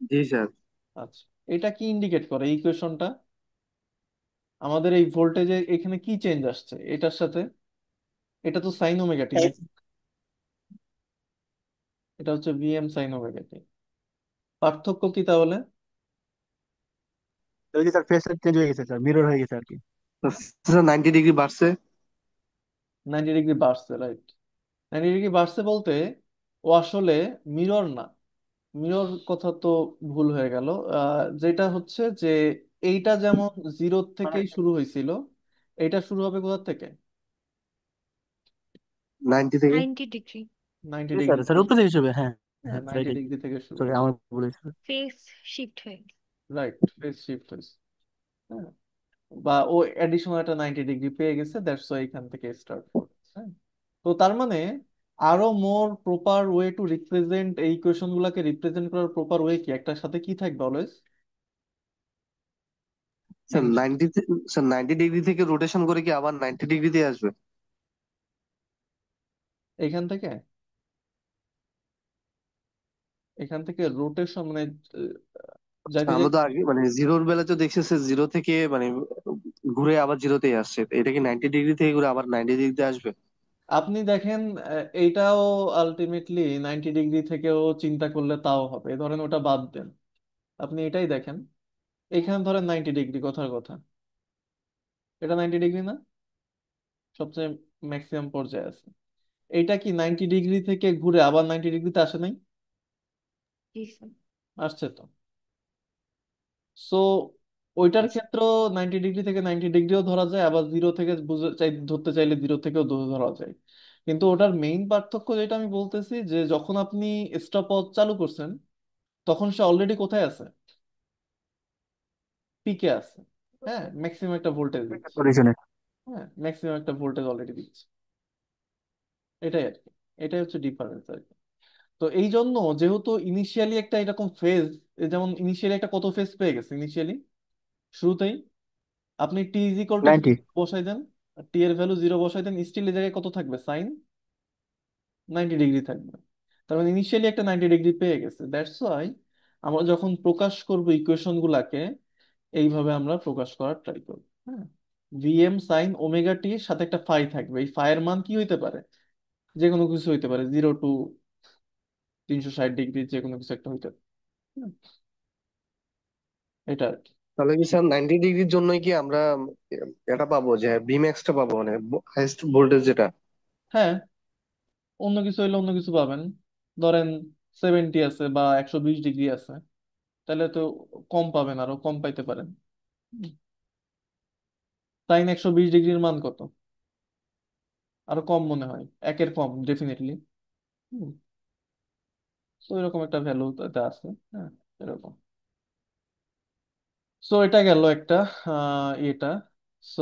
জি স্যার। আচ্ছা, এটা কি ইন্ডিকেট করে এই ইকুয়েশনটা? আমাদের এই ভোল্টেজে এখানে কি চেঞ্জ আসছে এটার সাথে? এটা তো সাইন ওমেগা টি নাকি? এটা হচ্ছে ভিএম সাইন ওমেগা টি। পার্থক্য কি তাহলে? ওই যে তার ফেস চেঞ্জ হয়ে গেছে স্যার, মিরর হয়ে গেছে আর কি। স্যার 90 ডিগ্রি বাড়ছে। 90 ডিগ্রি বাড়ছে, রাইট। 90 ডিগ্রি বাড়ছে বলতে ও আসলে মিরর না, মিরর কথা তো ভুল হয়ে গেল। যেটা হচ্ছে যে এইটা যেমন জিরো মানে থেকেই শুরু হয়েছিল, এটা শুরু হবে কোথা থেকে? 90 থেকে। 90 ডিগ্রি। নাইনটি জি স্যার, ডিগ্রি স্যার উত্তর হিসেবে, হ্যাঁ। হ্যাঁ, হ্যাঁ স্যার, 90 ডিগ্রি থেকে শুরু সরি হবে। আমার বলেছি। ফেস শিফট হয়ে গেছে। রাইট, ফেজ শিফট হয়েছে। হ্যাঁ, বা ও অ্যাডিশনাল একটা 90 ডিগ্রি পেয়ে গেছে, দ্যাটস ওয়াই এখান থেকে স্টার্ট করছে। হ্যাঁ, তো তার মানে আরো মোর প্রপার ওয়ে টু রিপ্রেজেন্ট এই ইকুয়েশন গুলাকে রিপ্রেজেন্ট করার প্রপার ওয়ে কি, একটার সাথে কি থাকবে অলওয়েজ? স্যার 90, স্যার 90 ডিগ্রি থেকে রোটেশন করে কি আবার 90 ডিগ্রিতে আসবে? এখান থেকে, এখান থেকে রোটেশন মানে যাইতে আমরা যাইতে। তো আগে মানে জিরোর বেলা তো দেখছি স্যার, জিরো থেকে মানে ঘুরে আবার জিরোতেই আসছে। তো এটা কি 90 ডিগ্রি থেকে ঘুরে আবার 90 ডিগ্রিতে আসবে? আপনি দেখেন, এইটাও আলটিমেটলি 90 ডিগ্রি থেকেও চিন্তা করলে তাও হবে, ধরেন ওটা বাদ দেন, আপনি এটাই দেখেন। এখানে ধরেন 90 ডিগ্রি, কথার কথা, এটা 90 ডিগ্রি না? সবচেয়ে ম্যাক্সিমাম পর্যায়ে আছে। এইটা কি 90 ডিগ্রি থেকে ঘুরে আবার 90 ডিগ্রিতে আসে নাই? জি স্যার। আসছে তো। সো ওইটার ক্ষেত্রেও 90 ডিগ্রি থেকে 90 ডিগ্রিও ধরা যায়, আবার জিরো থেকে ধরতে চাইলে জিরো থেকেও ধরা যায়। কিন্তু ওটার মেইন পার্থক্য যেটা আমি বলতেছি, যে যখন আপনি স্টপ ওয়াচ চালু করছেন তখন সে অলরেডি কোথায় আছে? পিকে আছে। হ্যাঁ, ম্যাক্সিমাম একটা ভোল্টেজ দিচ্ছে। কন্ডিশনে। হ্যাঁ, ম্যাক্সিমাম একটা ভোল্টেজ অলরেডি দিচ্ছে। এটাই আর কি, এটাই হচ্ছে ডিফারেন্স আর কি। তো এই জন্য যেহেতু ইনিশিয়ালি একটা এরকম ফেজ, যেমন ইনিশিয়ালি একটা কত ফেজ পেয়ে গেছে ইনিশিয়ালি শুরুতেই, আপনি টি ইজ ইকুয়াল টু 90। বসাই দেন, টি এর ভ্যালু জিরো বসাই দেন, স্টিল এই জায়গায় কত থাকবে? সাইন 90 ডিগ্রি থাকবে। তার মানে ইনিশিয়ালি একটা 90 ডিগ্রি পেয়ে গেছে। দ্যাটস ওয়াই আমরা যখন প্রকাশ করব ইকুয়েশন গুলাকে, এইভাবে আমরা প্রকাশ করার ট্রাই করব। হ্যাঁ, ভিএম সাইন ওমেগা টি এর সাথে একটা ফাই থাকবে। এই ফাই এর মান কি হইতে পারে? যে কোনো কিছু হইতে পারে, 0 টু 360 ডিগ্রি, যে কোনো কিছু একটা হইতে পারে। হুম, এটা আর কি। তাহলে কি স্যার 90 ডিগ্রির জন্যই কি আমরা এটা পাবো, যে বিম্যাক্সটা পাবো, মানে হাইস্ট ভোল্টেজ যেটা? হ্যাঁ, অন্য কিছু হইলে অন্য কিছু পাবেন। ধরেন 70 আছে বা 120 ডিগ্রি আছে, তাহলে তো কম পাবেন, আরো কম পাইতে পারেন। সাইন 120 ডিগ্রির মান কত? আরো কম মনে হয়, একের কম ডেফিনেটলি। তো এরকম একটা ভ্যালু তাতে আছে। হ্যাঁ, এরকম। সো এটা গেল একটা এটা। সো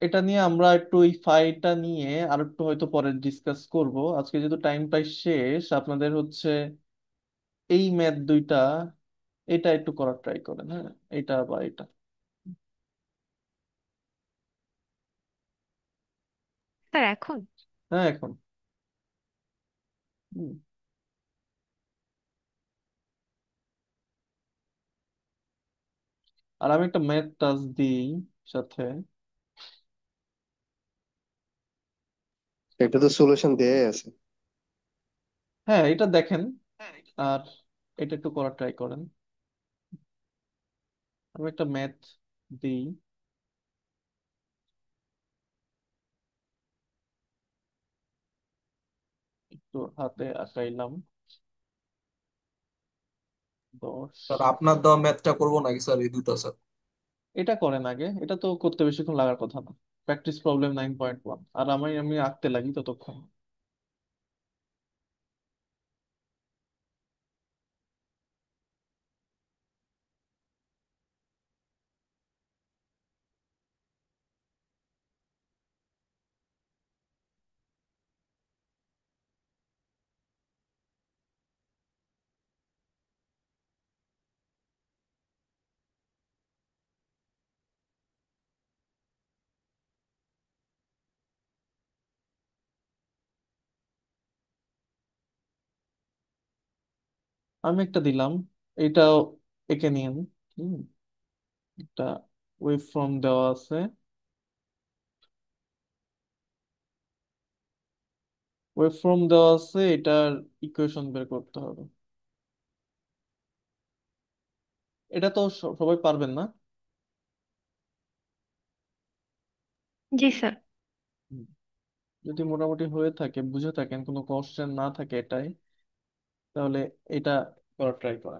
এটা নিয়ে আমরা একটু এই ফাইটা নিয়ে আর একটু হয়তো পরে ডিসকাস করব। আজকে যেহেতু টাইম প্রায় শেষ, আপনাদের হচ্ছে এই ম্যাথ দুইটা, এটা একটু করার ট্রাই করেন। হ্যাঁ, এটা বা এটা। স্যার এখন হ্যাঁ, এখন। হুম। আর আমি একটা ম্যাথ টাচ দিই সাথে। এটা তো সলিউশন দেয়াই আছে। হ্যাঁ, এটা দেখেন, আর এটা একটু করার ট্রাই করেন। আমি একটা ম্যাথ দিই, একটু হাতে আঁকাইলাম। 10। স্যার আপনার দেওয়া ম্যাথটা করবো নাকি স্যার, এই দুটো স্যার? এটা করেন আগে, এটা তো করতে বেশিক্ষণ লাগার কথা না। প্র্যাকটিস প্রবলেম 9.1, আর আমি আঁকতে লাগি ততক্ষণ। আমি একটা দিলাম, এটাও এঁকে নিন। হুম, একটা ওয়েভ ফর্ম দেওয়া আছে। ওয়েভ ফর্ম দেওয়া আছে, এটার ইকুয়েশন বের করতে হবে। এটা তো সবাই পারবেন না? জি স্যার। হুম, যদি মোটামুটি হয়ে থাকে, বুঝে থাকেন, কোনো কোশ্চেন না থাকে এটাই, তাহলে এটা করার ট্রাই করা।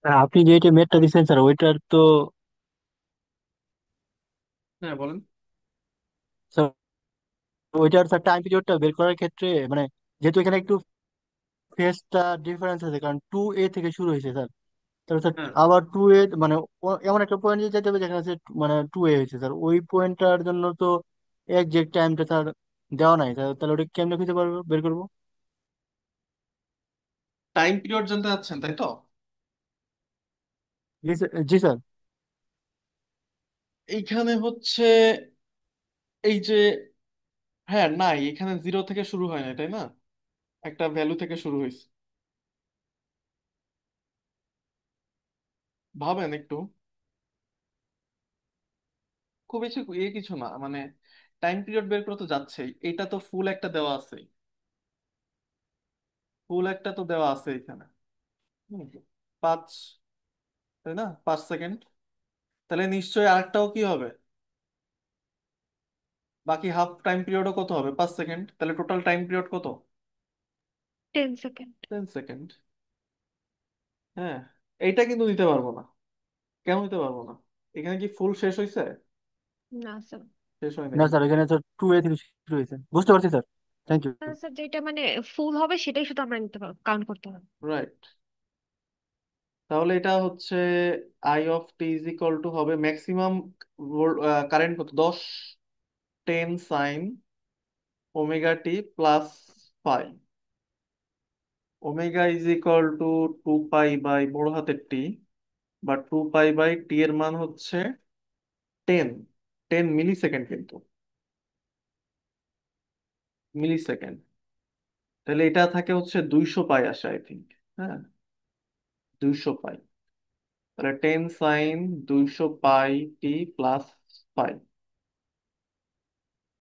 আর আপনি যে এটা ম্যাথটা দিচ্ছেন স্যার, ওইটার তো হ্যাঁ, বলেন। স্যার, ওইটার স্যার টাইম পিরিয়ডটা বের করার ক্ষেত্রে মানে, যেহেতু এখানে একটু ফেজটা ডিফারেন্স আছে, কারণ 2A থেকে শুরু হয়েছে স্যার। তাহলে স্যার হ্যাঁ, আবার 2A মানে এমন একটা পয়েন্টে যেতে হবে যেখানে হচ্ছে মানে 2A হয়েছে স্যার, ওই পয়েন্টটার জন্য তো একজ্যাক্ট টাইমটা স্যার দেওয়া নাই স্যার। তাহলে ওটা কেমনে খুঁজে পারবো, বের করবো? টাইম পিরিয়ড জানতে চাচ্ছেন, তাই তো? জি স্যার, জি স্যার। এইখানে হচ্ছে এই যে, হ্যাঁ নাই, এখানে জিরো থেকে শুরু হয় না, তাই না? একটা ভ্যালু থেকে শুরু হয়েছে। ভাবেন একটু, খুব বেশি কিছু না মানে, টাইম পিরিয়ড বের করে তো যাচ্ছেই, এটা তো ফুল একটা দেওয়া আছে, ফুল একটা তো দেওয়া আছে এখানে। হুম, 5, তাই না, 5 সেকেন্ড। তাহলে নিশ্চয়ই আরেকটাও কি হবে, বাকি হাফ টাইম পিরিয়ডও কত হবে, 5 সেকেন্ড, তাহলে টোটাল টাইম পিরিয়ড কত? 10 সেকেন্ড। 10 সেকেন্ড। হ্যাঁ, এইটা কিন্তু নিতে পারবো না। কেন নিতে পারবো না? এখানে কি ফুল শেষ হয়েছে? না স্যার। শেষ হয় না নাই। স্যার, এখানে স্যার 2A থেকে শুরু হয়েছে, বুঝতে পারছি স্যার। Thank you. স্যার যেটা মানে ফুল হবে সেটাই শুধু আমরা নিতে পারবো, কাউন্ট করতে হবে। রাইট। তাহলে এটা হচ্ছে i of t is equal to হবে ম্যাক্সিমাম কারেন্ট কত, 10 sine omega t plus phi. Omega is equal to 2 pi by বড় হাতের টি, বা 2 পাই বাই টি এর মান হচ্ছে 10, 10 মিলি সেকেন্ড কিন্তু, মিলিসেকেন্ড। তাহলে এটা থাকে হচ্ছে 200 পাই আসে আই থিঙ্ক। হ্যাঁ, 200 পাই। তাহলে 10 সাইন 200 পাই টি প্লাস ফাই।